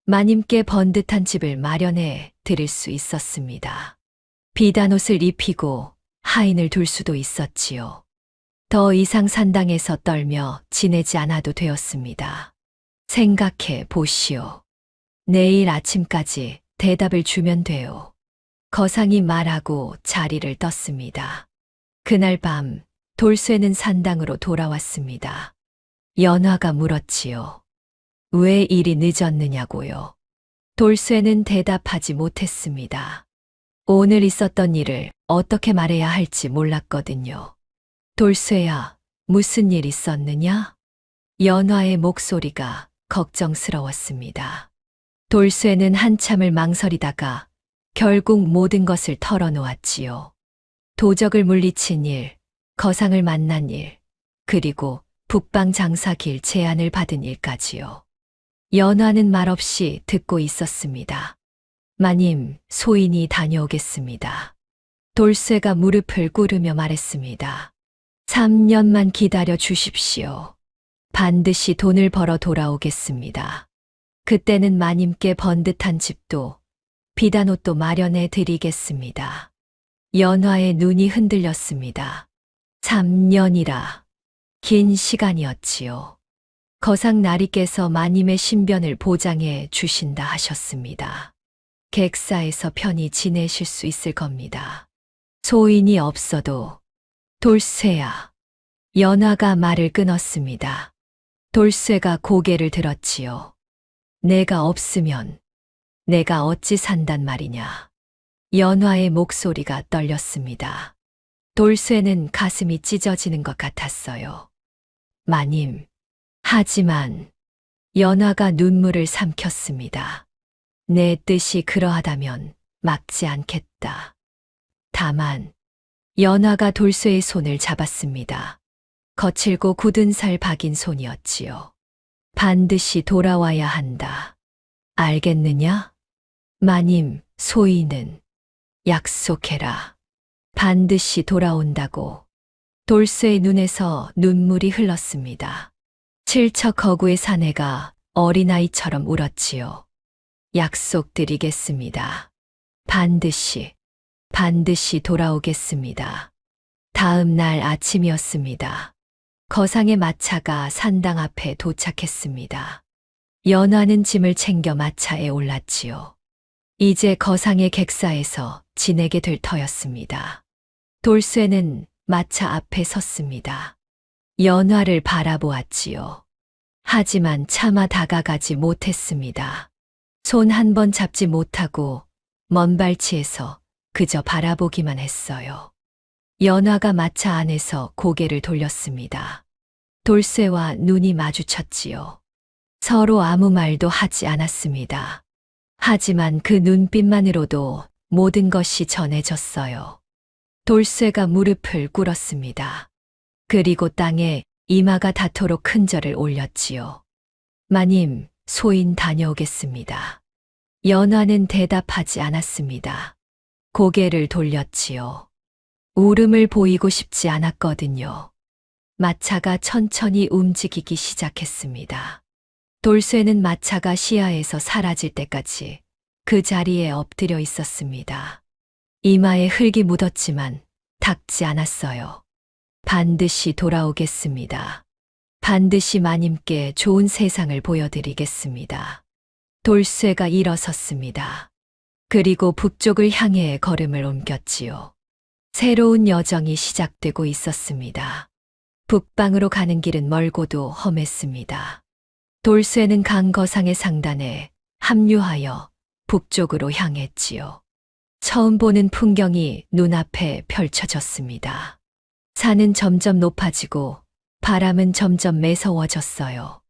마님께 번듯한 집을 마련해 드릴 수 있었습니다. 비단옷을 입히고 하인을 둘 수도 있었지요. 더 이상 산당에서 떨며 지내지 않아도 되었습니다. 생각해 보시오. 내일 아침까지 대답을 주면 돼요. 거상이 말하고 자리를 떴습니다. 그날 밤 돌쇠는 산당으로 돌아왔습니다. 연화가 물었지요. 왜 일이 늦었느냐고요. 돌쇠는 대답하지 못했습니다. 오늘 있었던 일을 어떻게 말해야 할지 몰랐거든요. 돌쇠야, 무슨 일 있었느냐? 연화의 목소리가 걱정스러웠습니다. 돌쇠는 한참을 망설이다가 결국 모든 것을 털어놓았지요. 도적을 물리친 일, 거상을 만난 일, 그리고 북방 장사길 제안을 받은 일까지요. 연화는 말없이 듣고 있었습니다. 마님, 소인이 다녀오겠습니다. 돌쇠가 무릎을 꿇으며 말했습니다. 3년만 기다려 주십시오. 반드시 돈을 벌어 돌아오겠습니다. 그때는 마님께 번듯한 집도 비단옷도 마련해 드리겠습니다. 연화의 눈이 흔들렸습니다. 3년이라 긴 시간이었지요. 거상 나리께서 마님의 신변을 보장해 주신다 하셨습니다. 객사에서 편히 지내실 수 있을 겁니다. 소인이 없어도. 돌쇠야. 연화가 말을 끊었습니다. 돌쇠가 고개를 들었지요. 내가 없으면 내가 어찌 산단 말이냐. 연화의 목소리가 떨렸습니다. 돌쇠는 가슴이 찢어지는 것 같았어요. 마님. 하지만 연화가 눈물을 삼켰습니다. 내 뜻이 그러하다면 막지 않겠다. 다만 연화가 돌쇠의 손을 잡았습니다. 거칠고 굳은 살 박인 손이었지요. 반드시 돌아와야 한다. 알겠느냐? 마님, 소인은 약속해라. 반드시 돌아온다고. 돌쇠의 눈에서 눈물이 흘렀습니다. 칠척거구의 사내가 어린아이처럼 울었지요. 약속드리겠습니다. 반드시 돌아오겠습니다. 다음 날 아침이었습니다. 거상의 마차가 산당 앞에 도착했습니다. 연화는 짐을 챙겨 마차에 올랐지요. 이제 거상의 객사에서 지내게 될 터였습니다. 돌쇠는 마차 앞에 섰습니다. 연화를 바라보았지요. 하지만 차마 다가가지 못했습니다. 손 한 번 잡지 못하고 먼 발치에서 그저 바라보기만 했어요. 연화가 마차 안에서 고개를 돌렸습니다. 돌쇠와 눈이 마주쳤지요. 서로 아무 말도 하지 않았습니다. 하지만 그 눈빛만으로도 모든 것이 전해졌어요. 돌쇠가 무릎을 꿇었습니다. 그리고 땅에 이마가 닿도록 큰 절을 올렸지요. 마님, 소인 다녀오겠습니다. 연화는 대답하지 않았습니다. 고개를 돌렸지요. 울음을 보이고 싶지 않았거든요. 마차가 천천히 움직이기 시작했습니다. 돌쇠는 마차가 시야에서 사라질 때까지 그 자리에 엎드려 있었습니다. 이마에 흙이 묻었지만 닿지 않았어요. 반드시 돌아오겠습니다. 반드시 마님께 좋은 세상을 보여드리겠습니다. 돌쇠가 일어섰습니다. 그리고 북쪽을 향해 걸음을 옮겼지요. 새로운 여정이 시작되고 있었습니다. 북방으로 가는 길은 멀고도 험했습니다. 돌쇠는 강거상의 상단에 합류하여 북쪽으로 향했지요. 처음 보는 풍경이 눈앞에 펼쳐졌습니다. 산은 점점 높아지고 바람은 점점 매서워졌어요.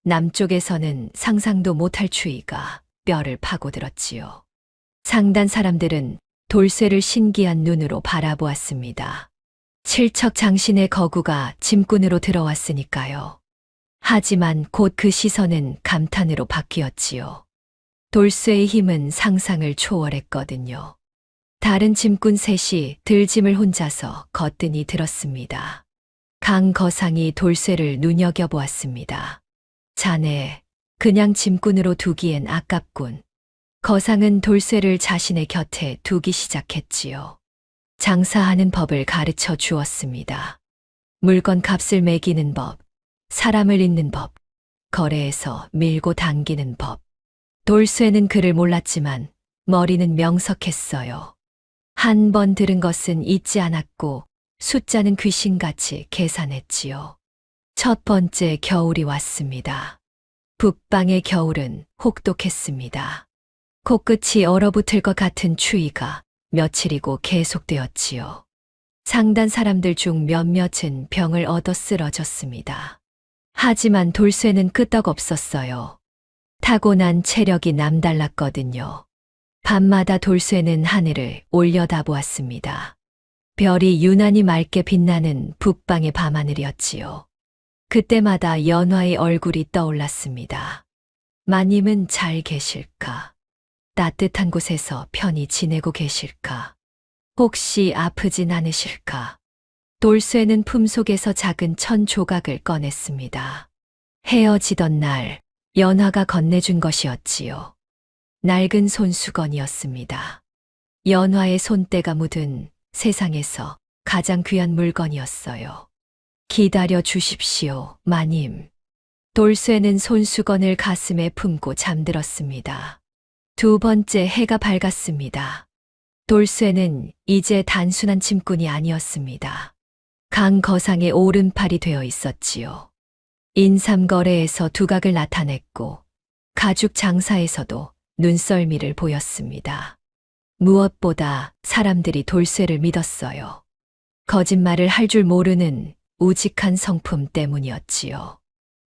남쪽에서는 상상도 못할 추위가 뼈를 파고들었지요. 상단 사람들은 돌쇠를 신기한 눈으로 바라보았습니다. 칠척장신의 거구가 짐꾼으로 들어왔으니까요. 하지만 곧 그 시선은 감탄으로 바뀌었지요. 돌쇠의 힘은 상상을 초월했거든요. 다른 짐꾼 셋이 들짐을 혼자서 거뜬히 들었습니다. 강거상이 돌쇠를 눈여겨보았습니다. 자네, 그냥 짐꾼으로 두기엔 아깝군. 거상은 돌쇠를 자신의 곁에 두기 시작했지요. 장사하는 법을 가르쳐 주었습니다. 물건 값을 매기는 법, 사람을 잇는 법, 거래에서 밀고 당기는 법. 돌쇠는 그를 몰랐지만 머리는 명석했어요. 한 번 들은 것은 잊지 않았고 숫자는 귀신같이 계산했지요. 첫 번째 겨울이 왔습니다. 북방의 겨울은 혹독했습니다. 코끝이 얼어붙을 것 같은 추위가 며칠이고 계속되었지요. 상단 사람들 중 몇몇은 병을 얻어 쓰러졌습니다. 하지만 돌쇠는 끄떡없었어요. 타고난 체력이 남달랐거든요. 밤마다 돌쇠는 하늘을 올려다보았습니다. 별이 유난히 맑게 빛나는 북방의 밤하늘이었지요. 그때마다 연화의 얼굴이 떠올랐습니다. 마님은 잘 계실까? 따뜻한 곳에서 편히 지내고 계실까? 혹시 아프진 않으실까? 돌쇠는 품속에서 작은 천 조각을 꺼냈습니다. 헤어지던 날 연화가 건네준 것이었지요. 낡은 손수건이었습니다. 연화의 손때가 묻은 세상에서 가장 귀한 물건이었어요. 기다려 주십시오, 마님. 돌쇠는 손수건을 가슴에 품고 잠들었습니다. 두 번째 해가 밝았습니다. 돌쇠는 이제 단순한 짐꾼이 아니었습니다. 강거상의 오른팔이 되어 있었지요. 인삼거래에서 두각을 나타냈고 가죽 장사에서도 눈썰미를 보였습니다. 무엇보다 사람들이 돌쇠를 믿었어요. 거짓말을 할 줄 모르는 우직한 성품 때문이었지요.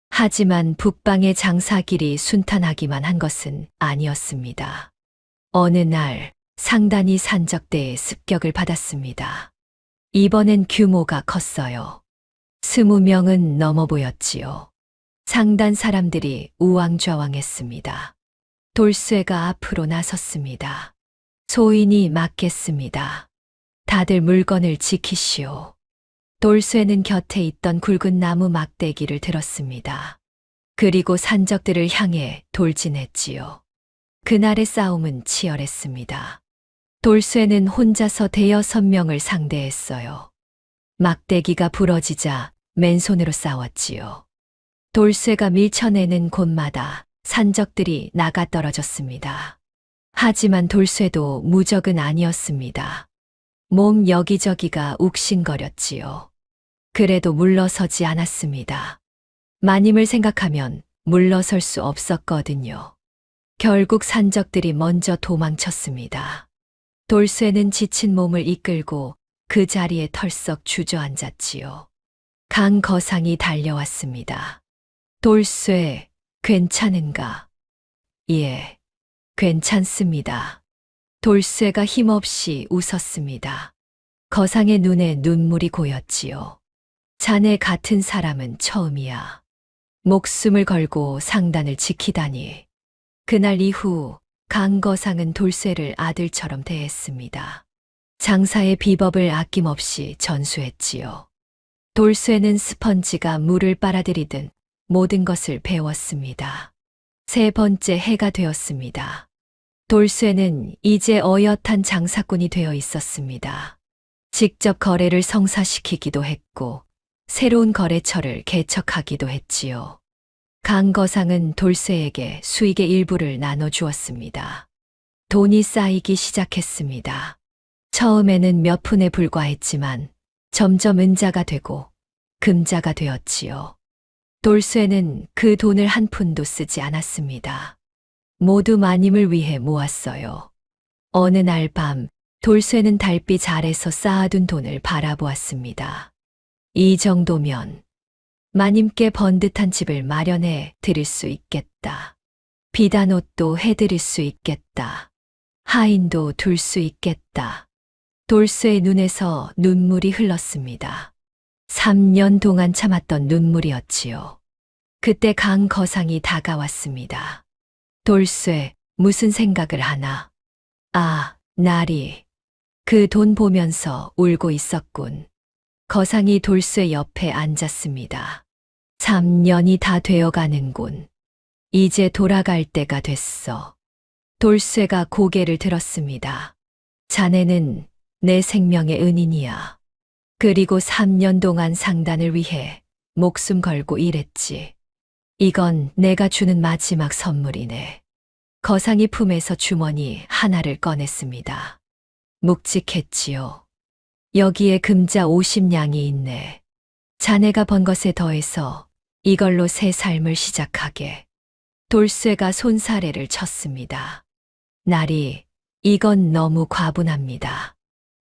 하지만 북방의 장사길이 순탄하기만 한 것은 아니었습니다. 어느 날 상단이 산적대에 습격을 받았습니다. 이번엔 규모가 컸어요. 20명은 넘어 보였지요. 상단 사람들이 우왕좌왕했습니다. 돌쇠가 앞으로 나섰습니다. 소인이 막겠습니다. 다들 물건을 지키시오. 돌쇠는 곁에 있던 굵은 나무 막대기를 들었습니다. 그리고 산적들을 향해 돌진했지요. 그날의 싸움은 치열했습니다. 돌쇠는 혼자서 대여섯 명을 상대했어요. 막대기가 부러지자 맨손으로 싸웠지요. 돌쇠가 밀쳐내는 곳마다 산적들이 나가 떨어졌습니다. 하지만 돌쇠도 무적은 아니었습니다. 몸 여기저기가 욱신거렸지요. 그래도 물러서지 않았습니다. 마님을 생각하면 물러설 수 없었거든요. 결국 산적들이 먼저 도망쳤습니다. 돌쇠는 지친 몸을 이끌고 그 자리에 털썩 주저앉았지요. 강 거상이 달려왔습니다. 돌쇠, 괜찮은가? 예, 괜찮습니다. 돌쇠가 힘없이 웃었습니다. 거상의 눈에 눈물이 고였지요. 자네 같은 사람은 처음이야. 목숨을 걸고 상단을 지키다니. 그날 이후 강거상은 돌쇠를 아들처럼 대했습니다. 장사의 비법을 아낌없이 전수했지요. 돌쇠는 스펀지가 물을 빨아들이듯 모든 것을 배웠습니다. 세 번째 해가 되었습니다. 돌쇠는 이제 어엿한 장사꾼이 되어 있었습니다. 직접 거래를 성사시키기도 했고 새로운 거래처를 개척하기도 했지요. 강거상은 돌쇠에게 수익의 일부를 나눠주었습니다. 돈이 쌓이기 시작했습니다. 처음에는 몇 푼에 불과했지만 점점 은자가 되고 금자가 되었지요. 돌쇠는 그 돈을 한 푼도 쓰지 않았습니다. 모두 마님을 위해 모았어요. 어느 날 밤 돌쇠는 달빛 아래서 쌓아둔 돈을 바라보았습니다. 이 정도면 마님께 번듯한 집을 마련해 드릴 수 있겠다. 비단 옷도 해드릴 수 있겠다. 하인도 둘 수 있겠다. 돌쇠의 눈에서 눈물이 흘렀습니다. 3년 동안 참았던 눈물이었지요. 그때 강 거상이 다가왔습니다. 돌쇠, 무슨 생각을 하나? 아, 나리. 그 돈 보면서 울고 있었군. 거상이 돌쇠 옆에 앉았습니다. 3년이 다 되어가는군. 이제 돌아갈 때가 됐어. 돌쇠가 고개를 들었습니다. 자네는 내 생명의 은인이야. 그리고 3년 동안 상단을 위해 목숨 걸고 일했지. 이건 내가 주는 마지막 선물이네. 거상이 품에서 주머니 하나를 꺼냈습니다. 묵직했지요. 여기에 금자 50냥이 있네. 자네가 번 것에 더해서 이걸로 새 삶을 시작하게. 돌쇠가 손사래를 쳤습니다. 나리, 이건 너무 과분합니다.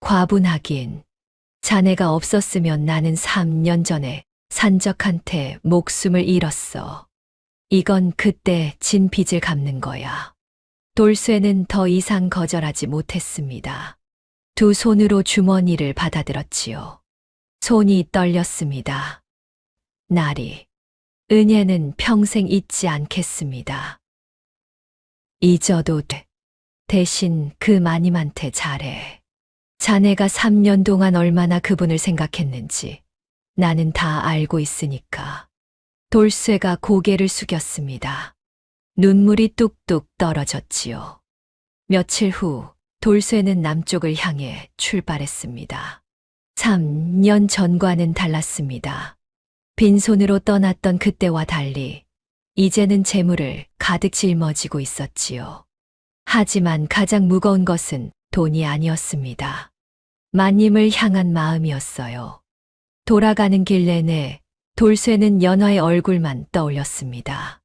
과분하긴. 자네가 없었으면 나는 3년 전에 산적한테 목숨을 잃었어. 이건 그때 진 빚을 갚는 거야. 돌쇠는 더 이상 거절하지 못했습니다. 두 손으로 주머니를 받아들었지요. 손이 떨렸습니다. 나리, 은혜는 평생 잊지 않겠습니다. 잊어도 돼. 대신 그 마님한테 잘해. 자네가 3년 동안 얼마나 그분을 생각했는지 나는 다 알고 있으니까. 돌쇠가 고개를 숙였습니다. 눈물이 뚝뚝 떨어졌지요. 며칠 후 돌쇠는 남쪽을 향해 출발했습니다. 3년 전과는 달랐습니다. 빈손으로 떠났던 그때와 달리 이제는 재물을 가득 짊어지고 있었지요. 하지만 가장 무거운 것은 돈이 아니었습니다. 마님을 향한 마음이었어요. 돌아가는 길 내내 돌쇠는 연화의 얼굴만 떠올렸습니다.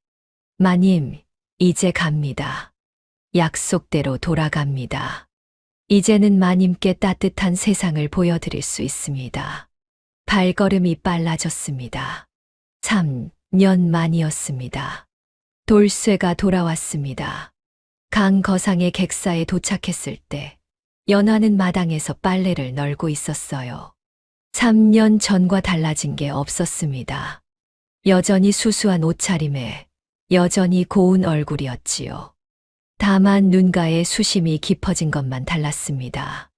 마님, 이제 갑니다. 약속대로 돌아갑니다. 이제는 마님께 따뜻한 세상을 보여드릴 수 있습니다. 발걸음이 빨라졌습니다. 3년 만이었습니다. 돌쇠가 돌아왔습니다. 강 거상의 객사에 도착했을 때 연화는 마당에서 빨래를 널고 있었어요. 3년 전과 달라진 게 없었습니다. 여전히 수수한 옷차림에 여전히 고운 얼굴이었지요. 다만 눈가에 수심이 깊어진 것만 달랐습니다.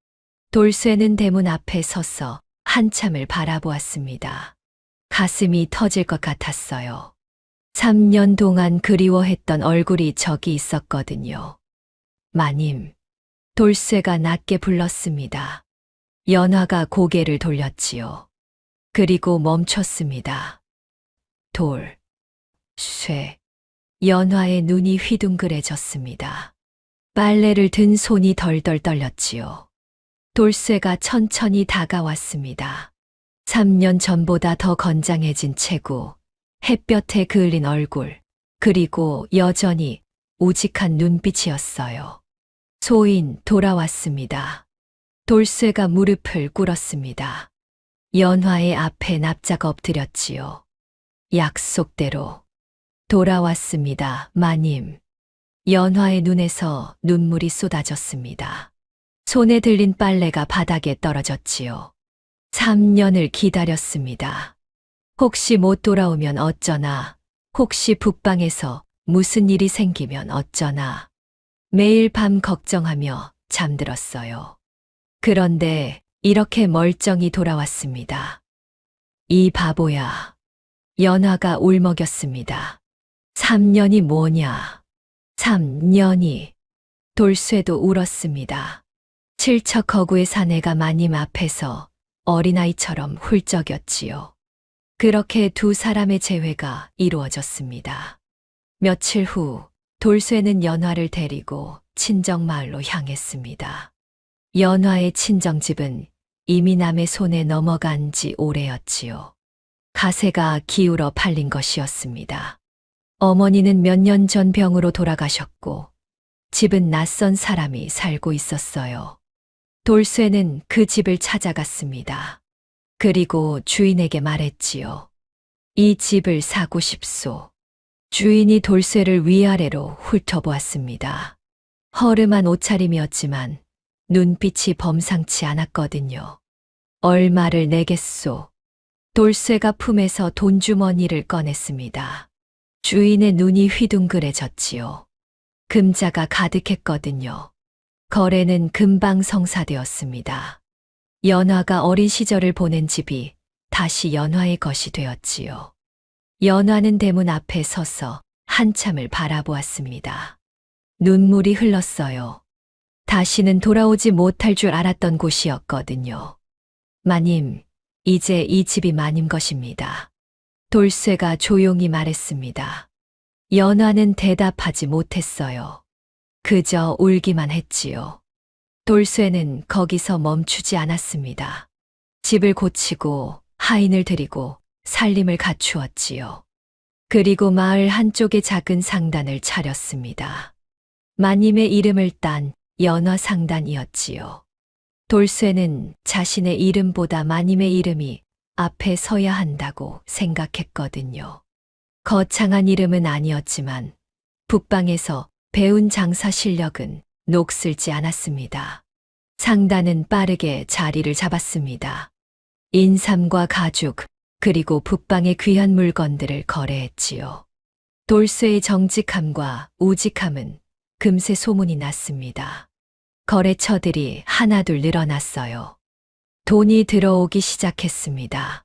돌쇠는 대문 앞에 서서 한참을 바라보았습니다. 가슴이 터질 것 같았어요. 3년 동안 그리워했던 얼굴이 저기 있었거든요. 마님, 돌쇠가 낮게 불렀습니다. 연화가 고개를 돌렸지요. 그리고 멈췄습니다. 돌, 쇠, 연화의 눈이 휘둥그레졌습니다. 빨래를 든 손이 덜덜 떨렸지요. 돌쇠가 천천히 다가왔습니다. 3년 전보다 더 건장해진 체구, 햇볕에 그을린 얼굴, 그리고 여전히 우직한 눈빛이었어요. 소인 돌아왔습니다. 돌쇠가 무릎을 꿇었습니다. 연화의 앞에 납작 엎드렸지요. 약속대로 돌아왔습니다, 마님. 연화의 눈에서 눈물이 쏟아졌습니다. 손에 들린 빨래가 바닥에 떨어졌지요. 3년을 기다렸습니다. 혹시 못 돌아오면 어쩌나, 혹시 북방에서 무슨 일이 생기면 어쩌나. 매일 밤 걱정하며 잠들었어요. 그런데 이렇게 멀쩡히 돌아왔습니다. 이 바보야. 연화가 울먹였습니다. 3년이 뭐냐. 3년이. 돌쇠도 울었습니다. 칠척거구의 사내가 마님 앞에서 어린아이처럼 훌쩍였지요. 그렇게 두 사람의 재회가 이루어졌습니다. 며칠 후 돌쇠는 연화를 데리고 친정마을로 향했습니다. 연화의 친정집은 이미 남의 손에 넘어간 지 오래였지요. 가세가 기울어 팔린 것이었습니다. 어머니는 몇 년 전 병으로 돌아가셨고 집은 낯선 사람이 살고 있었어요. 돌쇠는 그 집을 찾아갔습니다. 그리고 주인에게 말했지요. 이 집을 사고 싶소. 주인이 돌쇠를 위아래로 훑어보았습니다. 허름한 옷차림이었지만 눈빛이 범상치 않았거든요. 얼마를 내겠소? 돌쇠가 품에서 돈주머니를 꺼냈습니다. 주인의 눈이 휘둥그레졌지요. 금자가 가득했거든요. 거래는 금방 성사되었습니다. 연화가 어린 시절을 보낸 집이 다시 연화의 것이 되었지요. 연화는 대문 앞에 서서 한참을 바라보았습니다. 눈물이 흘렀어요. 다시는 돌아오지 못할 줄 알았던 곳이었거든요. 마님, 이제 이 집이 마님 것입니다. 돌쇠가 조용히 말했습니다. 연화는 대답하지 못했어요. 그저 울기만 했지요. 돌쇠는 거기서 멈추지 않았습니다. 집을 고치고 하인을 들이고 살림을 갖추었지요. 그리고 마을 한쪽에 작은 상단을 차렸습니다. 마님의 이름을 딴 연화상단이었지요. 돌쇠는 자신의 이름보다 마님의 이름이 앞에 서야 한다고 생각했거든요. 거창한 이름은 아니었지만 북방에서 배운 장사 실력은 녹슬지 않았습니다. 상단은 빠르게 자리를 잡았습니다. 인삼과 가죽, 그리고 북방의 귀한 물건들을 거래했지요. 돌쇠의 정직함과 우직함은 금세 소문이 났습니다. 거래처들이 하나둘 늘어났어요. 돈이 들어오기 시작했습니다.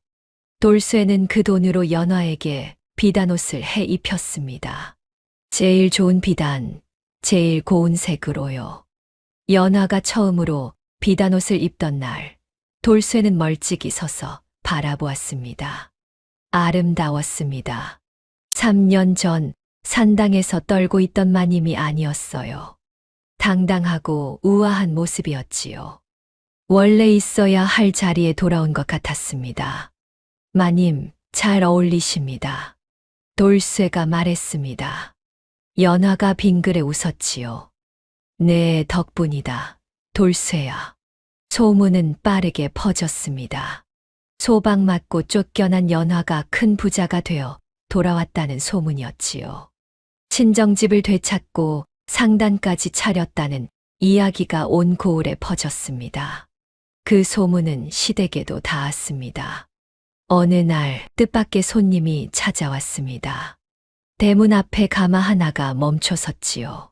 돌쇠는 그 돈으로 연화에게 비단옷을 해 입혔습니다. 제일 좋은 비단, 제일 고운 색으로요. 연화가 처음으로 비단옷을 입던 날, 돌쇠는 멀찍이 서서 바라보았습니다. 아름다웠습니다. 3년 전 산당에서 떨고 있던 마님이 아니었어요. 당당하고 우아한 모습이었지요. 원래 있어야 할 자리에 돌아온 것 같았습니다. 마님, 잘 어울리십니다. 돌쇠가 말했습니다. 연화가 빙그레 웃었지요. 네, 덕분이다. 돌쇠야. 소문은 빠르게 퍼졌습니다. 소방 맞고 쫓겨난 연화가 큰 부자가 되어 돌아왔다는 소문이었지요. 친정집을 되찾고 상단까지 차렸다는 이야기가 온 고을에 퍼졌습니다. 그 소문은 시댁에도 닿았습니다. 어느 날 뜻밖의 손님이 찾아왔습니다. 대문 앞에 가마 하나가 멈춰섰지요.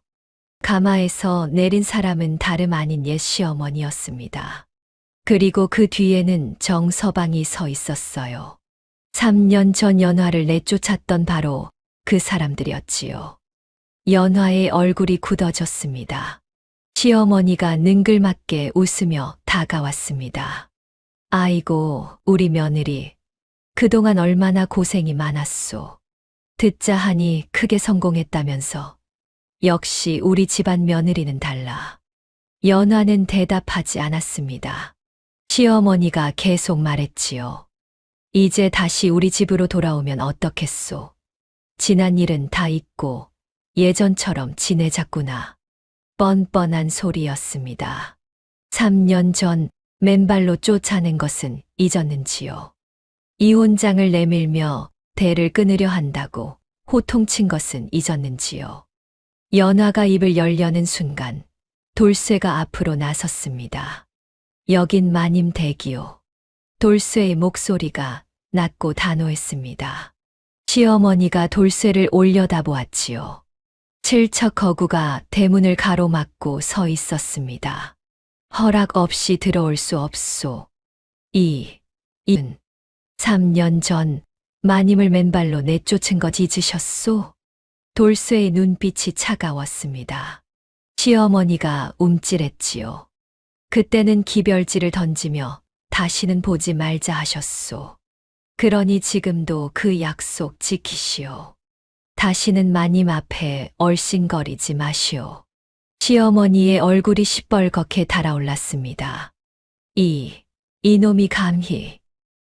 가마에서 내린 사람은 다름 아닌 옛 시어머니였습니다. 그리고 그 뒤에는 정서방이 서 있었어요. 3년 전 연화를 내쫓았던 바로 그 사람들이었지요. 연화의 얼굴이 굳어졌습니다. 시어머니가 능글맞게 웃으며 다가왔습니다. 아이고, 우리 며느리. 그동안 얼마나 고생이 많았소. 듣자 하니 크게 성공했다면서. 역시 우리 집안 며느리는 달라. 연화는 대답하지 않았습니다. 시어머니가 계속 말했지요. 이제 다시 우리 집으로 돌아오면 어떻겠소. 지난 일은 다 잊고 예전처럼 지내자꾸나. 뻔뻔한 소리였습니다. 3년 전 맨발로 쫓아낸 것은 잊었는지요. 이혼장을 내밀며 대를 끊으려 한다고 호통친 것은 잊었는지요. 연화가 입을 열려는 순간 돌쇠가 앞으로 나섰습니다. 여긴 마님 댁이요. 돌쇠의 목소리가 낮고 단호했습니다. 시어머니가 돌쇠를 올려다보았지요. 칠척 거구가 대문을 가로막고 서 있었습니다. 허락 없이 들어올 수 없소. 이은 3년 전 마님을 맨발로 내쫓은 것 잊으셨소? 돌쇠의 눈빛이 차가웠습니다. 시어머니가 움찔했지요. 그때는 기별지를 던지며 다시는 보지 말자 하셨소. 그러니 지금도 그 약속 지키시오. 다시는 마님 앞에 얼씬거리지 마시오. 시어머니의 얼굴이 시뻘겋게 달아올랐습니다. 이놈이 감히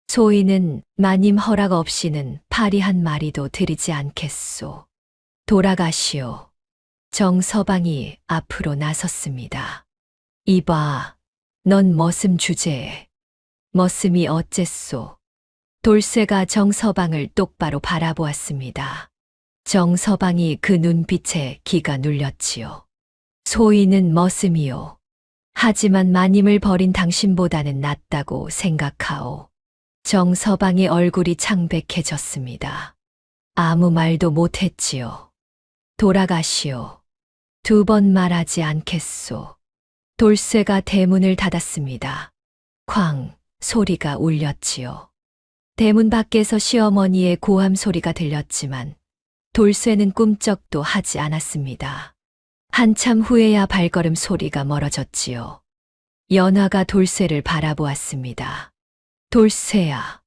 소인은 마님 허락 없이는 파리 한 마리도 들이지 않겠소. 돌아가시오. 정서방이 앞으로 나섰습니다. 이봐, 넌 머슴 주제에. 머슴이 어째소? 돌쇠가 정서방을 똑바로 바라보았습니다. 정서방이 그 눈빛에 기가 눌렸지요. 소인은 머슴이요. 하지만 마님을 버린 당신보다는 낫다고 생각하오. 정서방의 얼굴이 창백해졌습니다. 아무 말도 못했지요. 돌아가시오. 2번 말하지 않겠소. 돌쇠가 대문을 닫았습니다. 쾅 소리가 울렸지요. 대문 밖에서 시어머니의 고함 소리가 들렸지만 돌쇠는 꿈쩍도 하지 않았습니다. 한참 후에야 발걸음 소리가 멀어졌지요. 연화가 돌쇠를 바라보았습니다. 돌쇠야,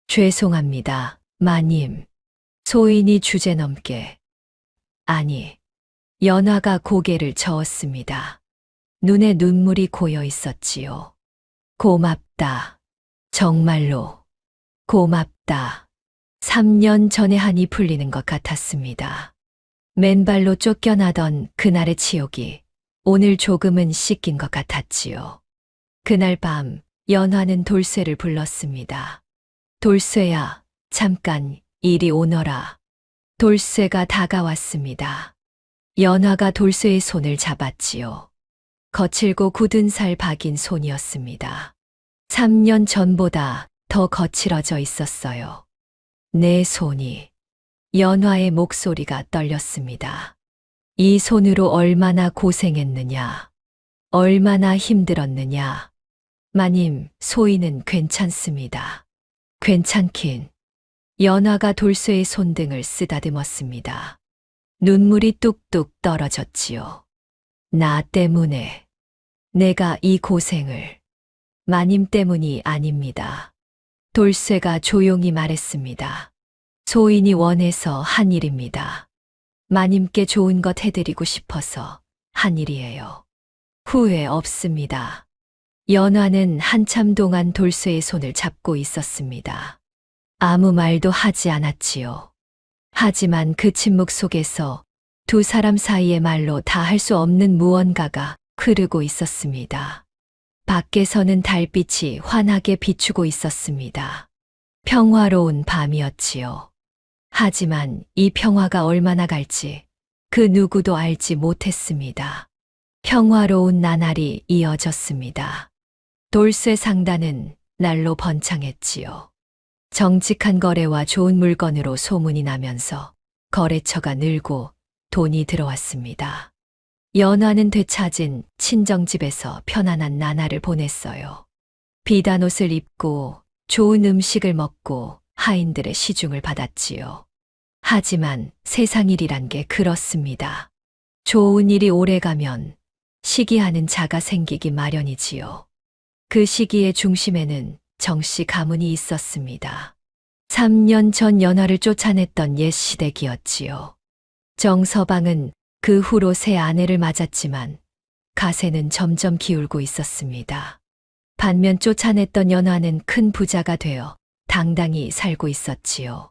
죄송합니다, 마님. 소인이 주제넘게. 아니, 연화가 고개를 저었습니다. 눈에 눈물이 고여 있었지요. 고맙다. 정말로 고맙다. 3년 전에 한이 풀리는 것 같았습니다. 맨발로 쫓겨나던 그날의 치욕이 오늘 조금은 씻긴 것 같았지요. 그날 밤 연화는 돌쇠를 불렀습니다. 돌쇠야, 잠깐 이리 오너라. 돌쇠가 다가왔습니다. 연화가 돌쇠의 손을 잡았지요. 거칠고 굳은 살 박인 손이었습니다. 3년 전보다 더 거칠어져 있었어요. 내 손이. 연화의 목소리가 떨렸습니다. 이 손으로 얼마나 고생했느냐. 얼마나 힘들었느냐. 마님, 소인은 괜찮습니다. 괜찮긴. 연화가 돌쇠의 손등을 쓰다듬었습니다. 눈물이 뚝뚝 떨어졌지요. 나 때문에. 내가 이 고생을. 마님 때문이 아닙니다. 돌쇠가 조용히 말했습니다. 소인이 원해서 한 일입니다. 마님께 좋은 것 해드리고 싶어서 한 일이에요. 후회 없습니다. 연화는 한참 동안 돌쇠의 손을 잡고 있었습니다. 아무 말도 하지 않았지요. 하지만 그 침묵 속에서 2사람 사이의 말로 다 할 수 없는 무언가가 흐르고 있었습니다. 밖에서는 달빛이 환하게 비추고 있었습니다. 평화로운 밤이었지요. 하지만 이 평화가 얼마나 갈지 그 누구도 알지 못했습니다. 평화로운 나날이 이어졌습니다. 돌쇠 상단은 날로 번창했지요. 정직한 거래와 좋은 물건으로 소문이 나면서 거래처가 늘고 돈이 들어왔습니다. 연화는 되찾은 친정집에서 편안한 나날을 보냈어요. 비단 옷을 입고 좋은 음식을 먹고 하인들의 시중을 받았지요. 하지만 세상 일이란 게 그렇습니다. 좋은 일이 오래가면 시기하는 자가 생기기 마련이지요. 그 시기의 중심에는 정씨 가문이 있었습니다. 3년 전 연화를 쫓아냈던 옛 시댁이었지요. 정서방은 그 후로 새 아내를 맞았지만 가세는 점점 기울고 있었습니다. 반면 쫓아냈던 연화는 큰 부자가 되어 당당히 살고 있었지요.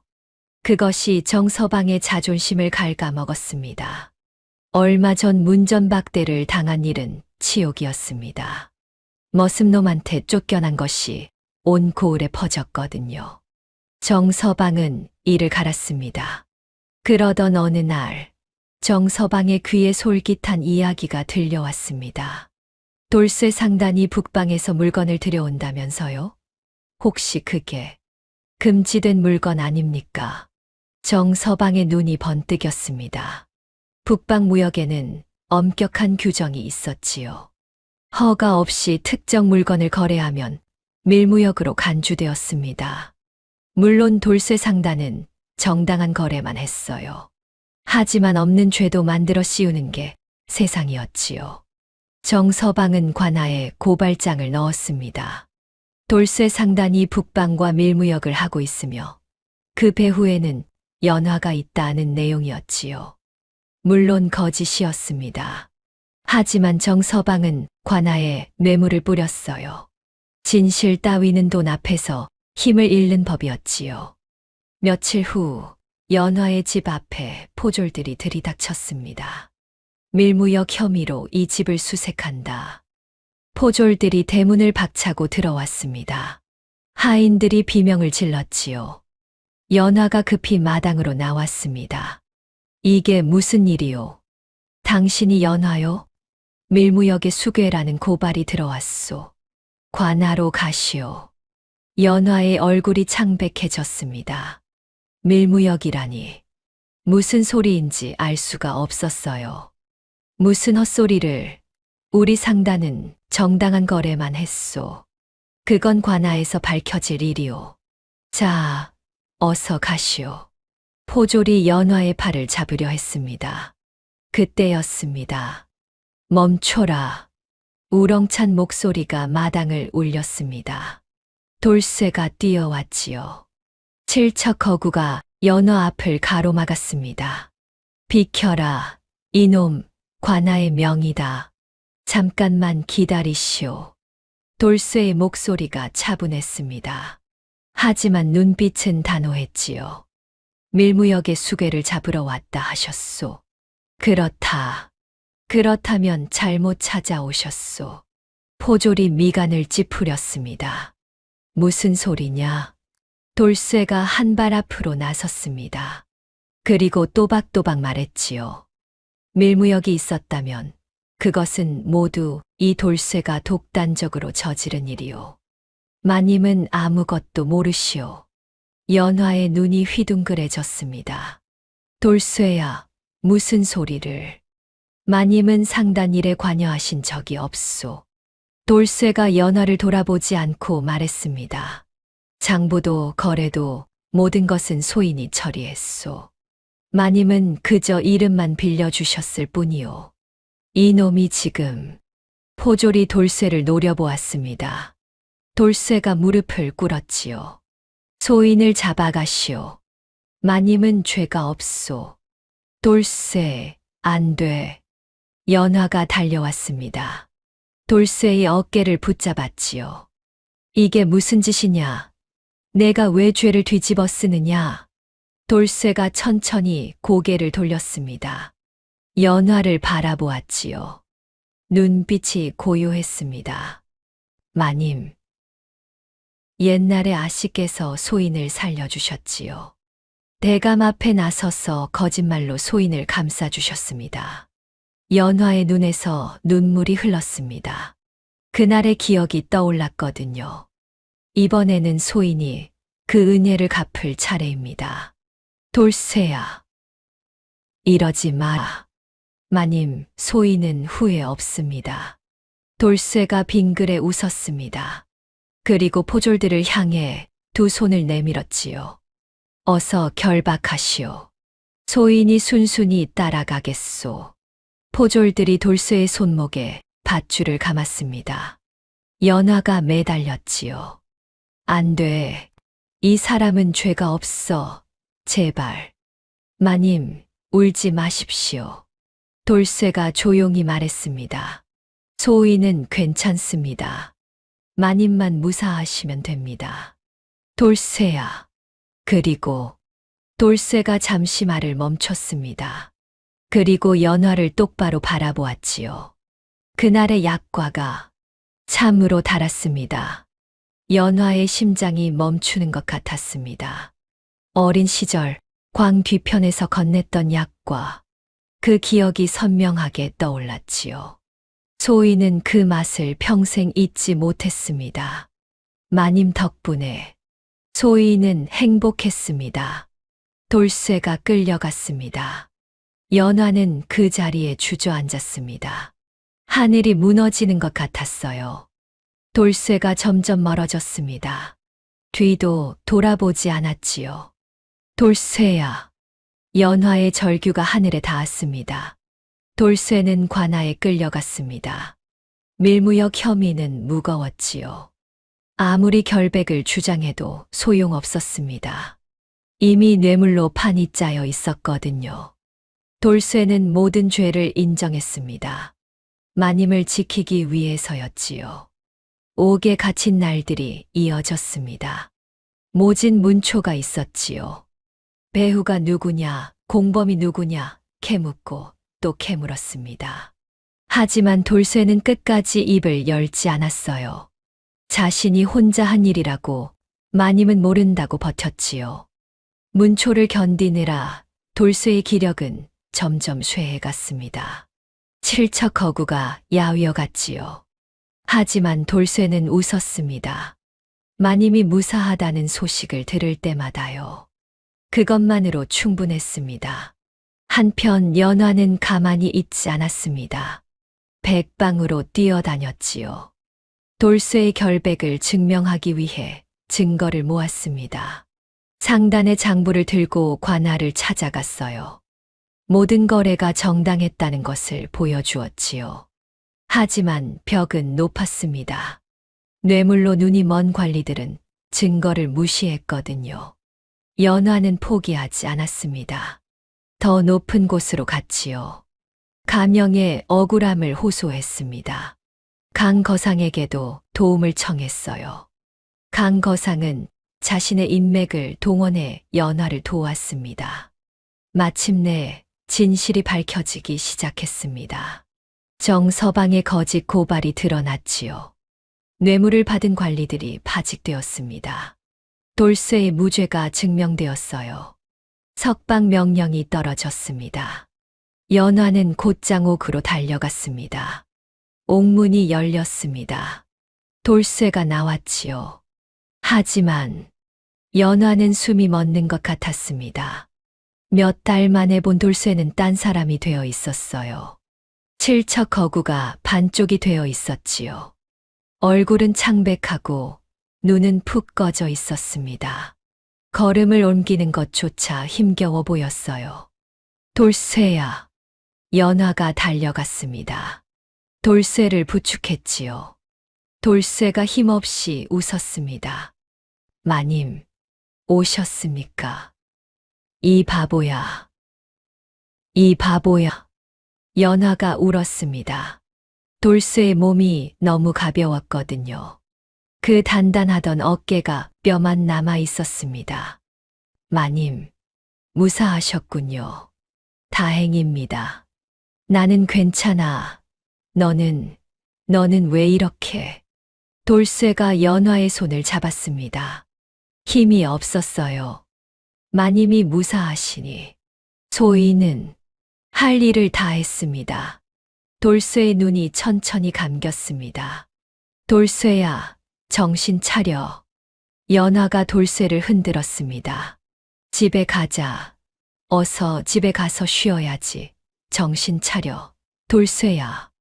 그것이 정서방의 자존심을 갉아먹었습니다. 얼마 전 문전박대를 당한 일은 치욕이었습니다. 머슴놈한테 쫓겨난 것이 온 고을에 퍼졌거든요. 정서방은 이를 갈았습니다. 그러던 어느 날 정서방의 귀에 솔깃한 이야기가 들려왔습니다. 돌쇠 상단이 북방에서 물건을 들여온다면서요? 혹시 그게 금지된 물건 아닙니까? 정서방의 눈이 번뜩였습니다. 북방 무역에는 엄격한 규정이 있었지요. 허가 없이 특정 물건을 거래하면 밀무역으로 간주되었습니다. 물론 돌쇠 상단은 정당한 거래만 했어요. 하지만 없는 죄도 만들어 씌우는 게 세상이었지요. 정서방은 관하에 고발장을 넣었습니다. 돌쇠 상단이 북방과 밀무역을 하고 있으며 그 배후에는 연화가 있다는 내용이었지요. 물론 거짓이었습니다. 하지만 정서방은 관하에 뇌물을 뿌렸어요. 진실 따위는 돈 앞에서 힘을 잃는 법이었지요. 며칠 후 연화의 집 앞에 포졸들이 들이닥쳤습니다. 밀무역 혐의로 이 집을 수색한다. 포졸들이 대문을 박차고 들어왔습니다. 하인들이 비명을 질렀지요. 연화가 급히 마당으로 나왔습니다. 이게 무슨 일이요? 당신이 연화요? 밀무역의 수괴라는 고발이 들어왔소. 관하로 가시오. 연화의 얼굴이 창백해졌습니다. 밀무역이라니. 무슨 소리인지 알 수가 없었어요. 무슨 헛소리를. 우리 상단은 정당한 거래만 했소. 그건 관하에서 밝혀질 일이오. 자, 어서 가시오. 포졸이 연화의 팔을 잡으려 했습니다. 그때였습니다. 멈춰라. 우렁찬 목소리가 마당을 울렸습니다. 돌쇠가 뛰어왔지요. 칠척거구가 연화 앞을 가로막았습니다. 비켜라. 이놈, 관하의 명이다. 잠깐만 기다리시오. 돌쇠의 목소리가 차분했습니다. 하지만 눈빛은 단호했지요. 밀무역의 수괴를 잡으러 왔다 하셨소. 그렇다. 그렇다면 잘못 찾아오셨소. 포졸이 미간을 찌푸렸습니다. 무슨 소리냐? 돌쇠가 한 발 앞으로 나섰습니다. 그리고 또박또박 말했지요. 밀무역이 있었다면 그것은 모두 이 돌쇠가 독단적으로 저지른 일이오. 마님은 아무것도 모르시오. 연화의 눈이 휘둥그레졌습니다. 돌쇠야, 무슨 소리를. 마님은 상단 일에 관여하신 적이 없소. 돌쇠가 연화를 돌아보지 않고 말했습니다. 장부도 거래도 모든 것은 소인이 처리했소. 마님은 그저 이름만 빌려주셨을 뿐이오. 이놈이 지금. 포졸이 돌쇠를 노려보았습니다. 돌쇠가 무릎을 꿇었지요. 소인을 잡아가시오. 마님은 죄가 없소. 돌쇠, 안 돼. 연화가 달려왔습니다. 돌쇠의 어깨를 붙잡았지요. 이게 무슨 짓이냐? 내가 왜 죄를 뒤집어 쓰느냐? 돌쇠가 천천히 고개를 돌렸습니다. 연화를 바라보았지요. 눈빛이 고요했습니다. 마님, 옛날에 아씨께서 소인을 살려주셨지요. 대감 앞에 나서서 거짓말로 소인을 감싸주셨습니다. 연화의 눈에서 눈물이 흘렀습니다. 그날의 기억이 떠올랐거든요. 이번에는 소인이 그 은혜를 갚을 차례입니다. 돌쇠야, 이러지 마라. 마님, 소인은 후회 없습니다. 돌쇠가 빙그레 웃었습니다. 그리고 포졸들을 향해 두 손을 내밀었지요. 어서 결박하시오. 소인이 순순히 따라가겠소. 포졸들이 돌쇠의 손목에 밧줄을 감았습니다. 연화가 매달렸지요. 안 돼. 이 사람은 죄가 없어. 제발. 마님, 울지 마십시오. 돌쇠가 조용히 말했습니다. 소인은 괜찮습니다. 마님만 무사하시면 됩니다. 돌쇠야. 그리고 돌쇠가 잠시 말을 멈췄습니다. 그리고 연화를 똑바로 바라보았지요. 그날의 약과가 참으로 달았습니다. 연화의 심장이 멈추는 것 같았습니다. 어린 시절 광 뒤편에서 건넸던 약과 그 기억이 선명하게 떠올랐지요. 소희는 그 맛을 평생 잊지 못했습니다. 마님 덕분에 소희는 행복했습니다. 돌쇠가 끌려갔습니다. 연화는 그 자리에 주저앉았습니다. 하늘이 무너지는 것 같았어요. 돌쇠가 점점 멀어졌습니다. 뒤도 돌아보지 않았지요. 돌쇠야. 연화의 절규가 하늘에 닿았습니다. 돌쇠는 관아에 끌려갔습니다. 밀무역 혐의는 무거웠지요. 아무리 결백을 주장해도 소용없었습니다. 이미 뇌물로 판이 짜여 있었거든요. 돌쇠는 모든 죄를 인정했습니다. 마님을 지키기 위해서였지요. 옥에 갇힌 날들이 이어졌습니다. 모진 문초가 있었지요. 배후가 누구냐, 공범이 누구냐, 캐묻고 또 캐물었습니다. 하지만 돌쇠는 끝까지 입을 열지 않았어요. 자신이 혼자 한 일이라고 마님은 모른다고 버텼지요. 문초를 견디느라 돌쇠의 기력은 점점 쇠해갔습니다. 칠척거구가 야위어 갔지요. 하지만 돌쇠는 웃었습니다. 마님이 무사하다는 소식을 들을 때마다요. 그것만으로 충분했습니다. 한편 연화는 가만히 있지 않았습니다. 백방으로 뛰어다녔지요. 돌쇠의 결백을 증명하기 위해 증거를 모았습니다. 상단의 장부를 들고 관아를 찾아갔어요. 모든 거래가 정당했다는 것을 보여주었지요. 하지만 벽은 높았습니다. 뇌물로 눈이 먼 관리들은 증거를 무시했거든요. 연화는 포기하지 않았습니다. 더 높은 곳으로 갔지요. 가명의 억울함을 호소했습니다. 강 거상에게도 도움을 청했어요. 강 거상은 자신의 인맥을 동원해 연화를 도왔습니다. 마침내 진실이 밝혀지기 시작했습니다. 정서방의 거짓 고발이 드러났지요. 뇌물을 받은 관리들이 파직되었습니다. 돌쇠의 무죄가 증명되었어요. 석방 명령이 떨어졌습니다. 연화는 곧장 옥으로 달려갔습니다. 옥문이 열렸습니다. 돌쇠가 나왔지요. 하지만 연화는 숨이 멎는 것 같았습니다. 몇 달 만에 본 돌쇠는 딴 사람이 되어 있었어요. 칠척거구가 반쪽이 되어 있었지요. 얼굴은 창백하고 눈은 푹 꺼져 있었습니다. 걸음을 옮기는 것조차 힘겨워 보였어요. 돌쇠야. 연화가 달려갔습니다. 돌쇠를 부축했지요. 돌쇠가 힘없이 웃었습니다. 마님, 오셨습니까? 이 바보야. 이 바보야. 연화가 울었습니다. 돌쇠의 몸이 너무 가벼웠거든요. 그 단단하던 어깨가 뼈만 남아 있었습니다. 마님, 무사하셨군요. 다행입니다. 나는 괜찮아. 너는 왜 이렇게? 돌쇠가 연화의 손을 잡았습니다. 힘이 없었어요. 마님이 무사하시니 소희는 할 일을 다 했습니다. 돌쇠의 눈이 천천히 감겼습니다. 돌쇠야, 정신 차려. 연화가 돌쇠를 흔들었습니다. 집에 가자. 어서 집에 가서 쉬어야지. 정신 차려. 돌쇠야.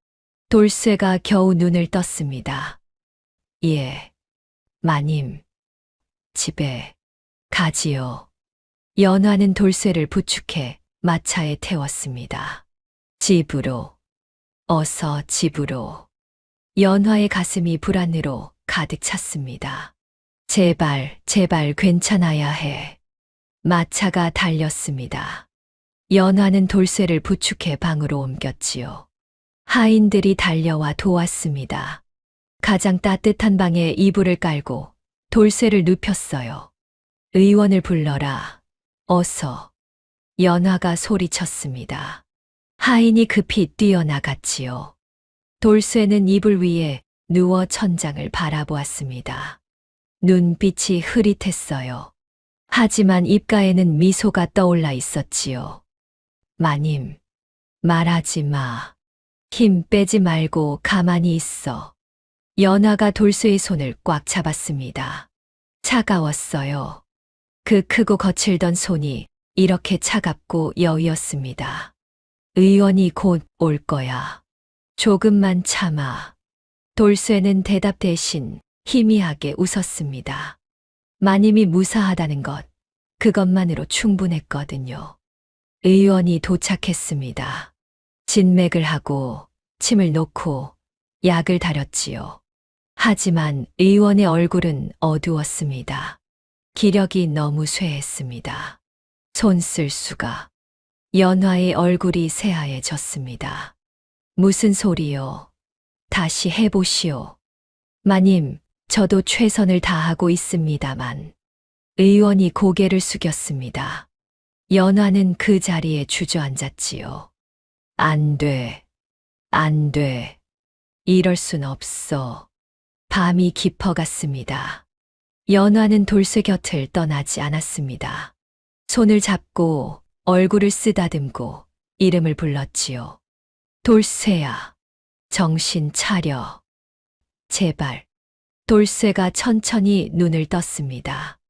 돌쇠가 겨우 눈을 떴습니다. 예, 마님. 집에 가지요. 연화는 돌쇠를 부축해 마차에 태웠습니다. 집으로. 어서 집으로. 연화의 가슴이 불안으로 가득 찼습니다. 제발, 제발 괜찮아야 해. 마차가 달렸습니다. 연화는 돌쇠를 부축해 방으로 옮겼지요. 하인들이 달려와 도왔습니다. 가장 따뜻한 방에 이불을 깔고 돌쇠를 눕혔어요. 의원을 불러라. 어서. 연화가 소리쳤습니다. 하인이 급히 뛰어나갔지요. 돌쇠는 이불 위에 누워 천장을 바라보았습니다. 눈빛이 흐릿했어요. 하지만 입가에는 미소가 떠올라 있었지요. 마님, 말하지 마. 힘 빼지 말고 가만히 있어. 연화가 돌쇠의 손을 꽉 잡았습니다. 차가웠어요. 그 크고 거칠던 손이 이렇게 차갑고 여위었습니다. 의원이 곧 올 거야. 조금만 참아. 돌쇠는 대답 대신 희미하게 웃었습니다. 마님이 무사하다는 것, 그것만으로 충분했거든요. 의원이 도착했습니다. 진맥을 하고 침을 놓고 약을 다렸지요. 하지만 의원의 얼굴은 어두웠습니다. 기력이 너무 쇠했습니다. 손 쓸 수가. 연화의 얼굴이 새하얘졌습니다. 무슨 소리요? 다시 해보시오. 마님, 저도 최선을 다하고 있습니다만. 의원이 고개를 숙였습니다. 연화는 그 자리에 주저앉았지요. 안 돼. 안 돼. 이럴 순 없어. 밤이 깊어갔습니다. 연화는 돌쇠 곁을 떠나지 않았습니다. 손을 잡고 얼굴을 쓰다듬고 이름을 불렀지요. 돌쇠야, 정신 차려. 제발. 돌쇠가 천천히 눈을 떴습니다.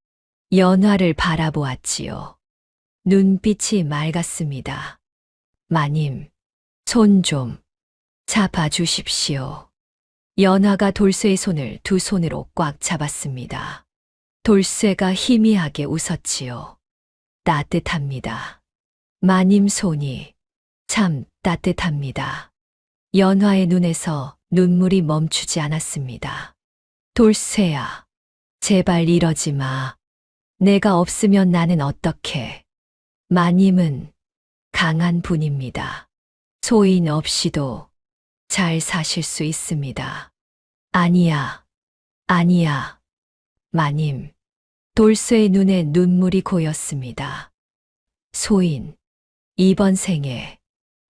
연화를 바라보았지요. 눈빛이 맑았습니다. 마님, 손 좀 잡아주십시오. 연화가 돌쇠의 손을 두 손으로 꽉 잡았습니다. 돌쇠가 희미하게 웃었지요. 따뜻합니다. 마님 손이 참 따뜻합니다. 연화의 눈에서 눈물이 멈추지 않았습니다. 돌쇠야, 제발 이러지 마. 내가 없으면 나는 어떡해. 마님은 강한 분입니다. 소인 없이도 잘 사실 수 있습니다. 아니야, 아니야. 마님, 돌쇠의 눈에 눈물이 고였습니다. 소인, 이번 생에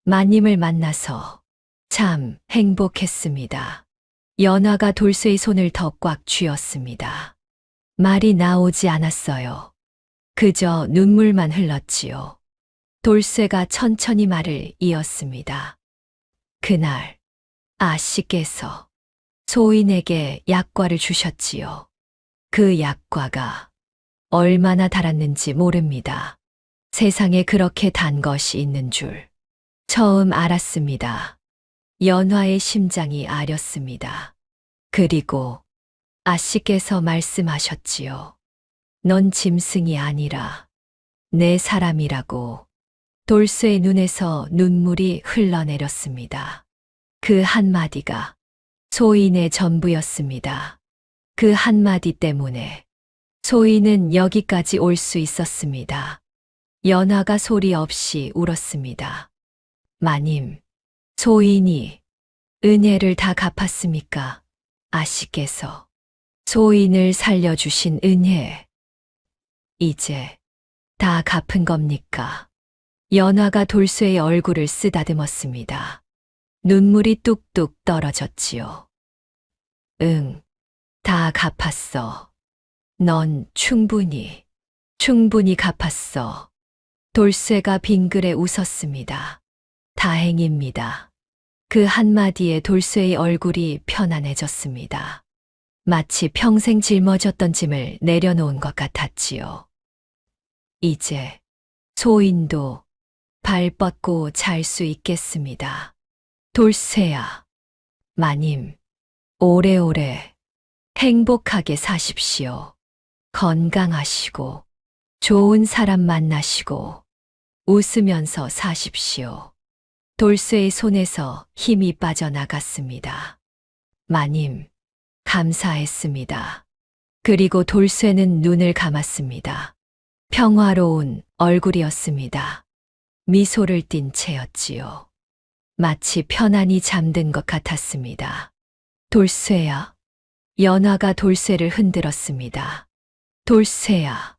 마님을 만나서 참 행복했습니다. 연화가 돌쇠의 손을 더 꽉 쥐었습니다. 말이 나오지 않았어요. 그저 눈물만 흘렀지요. 돌쇠가 천천히 말을 이었습니다. 그날 아씨께서 소인에게 약과를 주셨지요. 그 약과가 얼마나 달았는지 모릅니다. 세상에 그렇게 단 것이 있는 줄 처음 알았습니다. 연화의 심장이 아렸습니다. 그리고 아씨께서 말씀하셨지요. 넌 짐승이 아니라 내 사람이라고. 돌쇠의 눈에서 눈물이 흘러내렸습니다. 그 한마디가 소인의 전부였습니다. 그 한마디 때문에 소인은 여기까지 올 수 있었습니다. 연화가 소리 없이 울었습니다. 마님, 소인이 은혜를 다 갚았습니까? 아씨께서 소인을 살려주신 은혜. 이제 다 갚은 겁니까? 연화가 돌쇠의 얼굴을 쓰다듬었습니다. 눈물이 뚝뚝 떨어졌지요. 응, 다 갚았어. 넌 충분히 갚았어. 돌쇠가 빙그레 웃었습니다. 다행입니다. 그 한마디에 돌쇠의 얼굴이 편안해졌습니다. 마치 평생 짊어졌던 짐을 내려놓은 것 같았지요. 이제 소인도 발 뻗고 잘 수 있겠습니다. 돌쇠야, 마님, 오래오래 행복하게 사십시오. 건강하시고 좋은 사람 만나시고 웃으면서 사십시오. 돌쇠의 손에서 힘이 빠져나갔습니다. 마님, 감사했습니다. 그리고 돌쇠는 눈을 감았습니다. 평화로운 얼굴이었습니다. 미소를 띤 채였지요. 마치 편안히 잠든 것 같았습니다. 돌쇠야. 연화가 돌쇠를 흔들었습니다. 돌쇠야.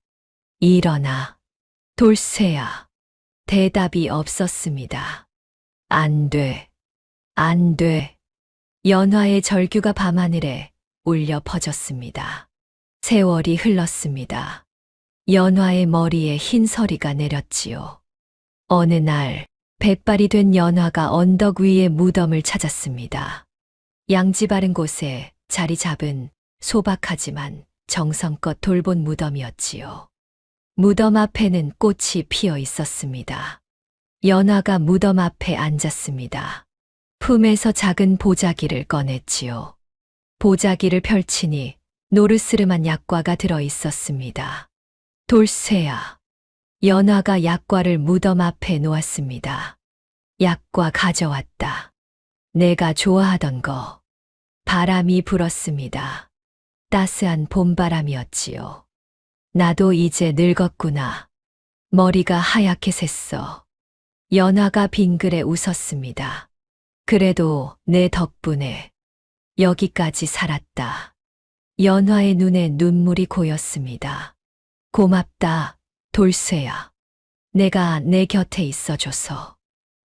일어나. 돌쇠야. 대답이 없었습니다. 안 돼. 안 돼. 연화의 절규가 밤하늘에 울려 퍼졌습니다. 세월이 흘렀습니다. 연화의 머리에 흰 서리가 내렸지요. 어느 날 백발이 된 연화가 언덕 위의 무덤을 찾았습니다. 양지 바른 곳에 자리 잡은 소박하지만 정성껏 돌본 무덤이었지요. 무덤 앞에는 꽃이 피어 있었습니다. 연화가 무덤 앞에 앉았습니다. 품에서 작은 보자기를 꺼냈지요. 보자기를 펼치니 노르스름한 약과가 들어 있었습니다. 돌쇠야. 연화가 약과를 무덤 앞에 놓았습니다. 약과 가져왔다. 내가 좋아하던 거. 바람이 불었습니다. 따스한 봄바람이었지요. 나도 이제 늙었구나. 머리가 하얗게 샜어. 연화가 빙그레 웃었습니다. 그래도 내 덕분에 여기까지 살았다. 연화의 눈에 눈물이 고였습니다. 고맙다, 돌쇠야. 내가 내 곁에 있어줘서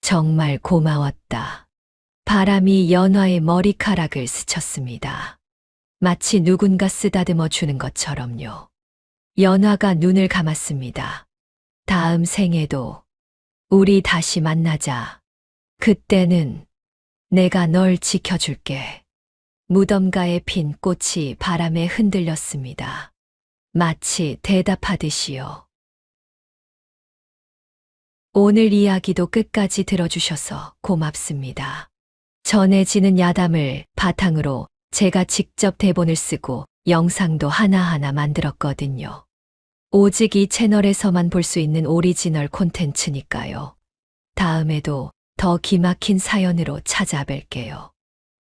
정말 고마웠다. 바람이 연화의 머리카락을 스쳤습니다. 마치 누군가 쓰다듬어 주는 것처럼요. 연화가 눈을 감았습니다. 다음 생에도 우리 다시 만나자. 그때는 내가 널 지켜줄게. 무덤가에 핀 꽃이 바람에 흔들렸습니다. 마치 대답하듯이요. 오늘 이야기도 끝까지 들어주셔서 고맙습니다. 전해지는 야담을 바탕으로 제가 직접 대본을 쓰고 영상도 하나하나 만들었거든요. 오직 이 채널에서만 볼 수 있는 오리지널 콘텐츠니까요. 다음에도 더 기막힌 사연으로 찾아뵐게요.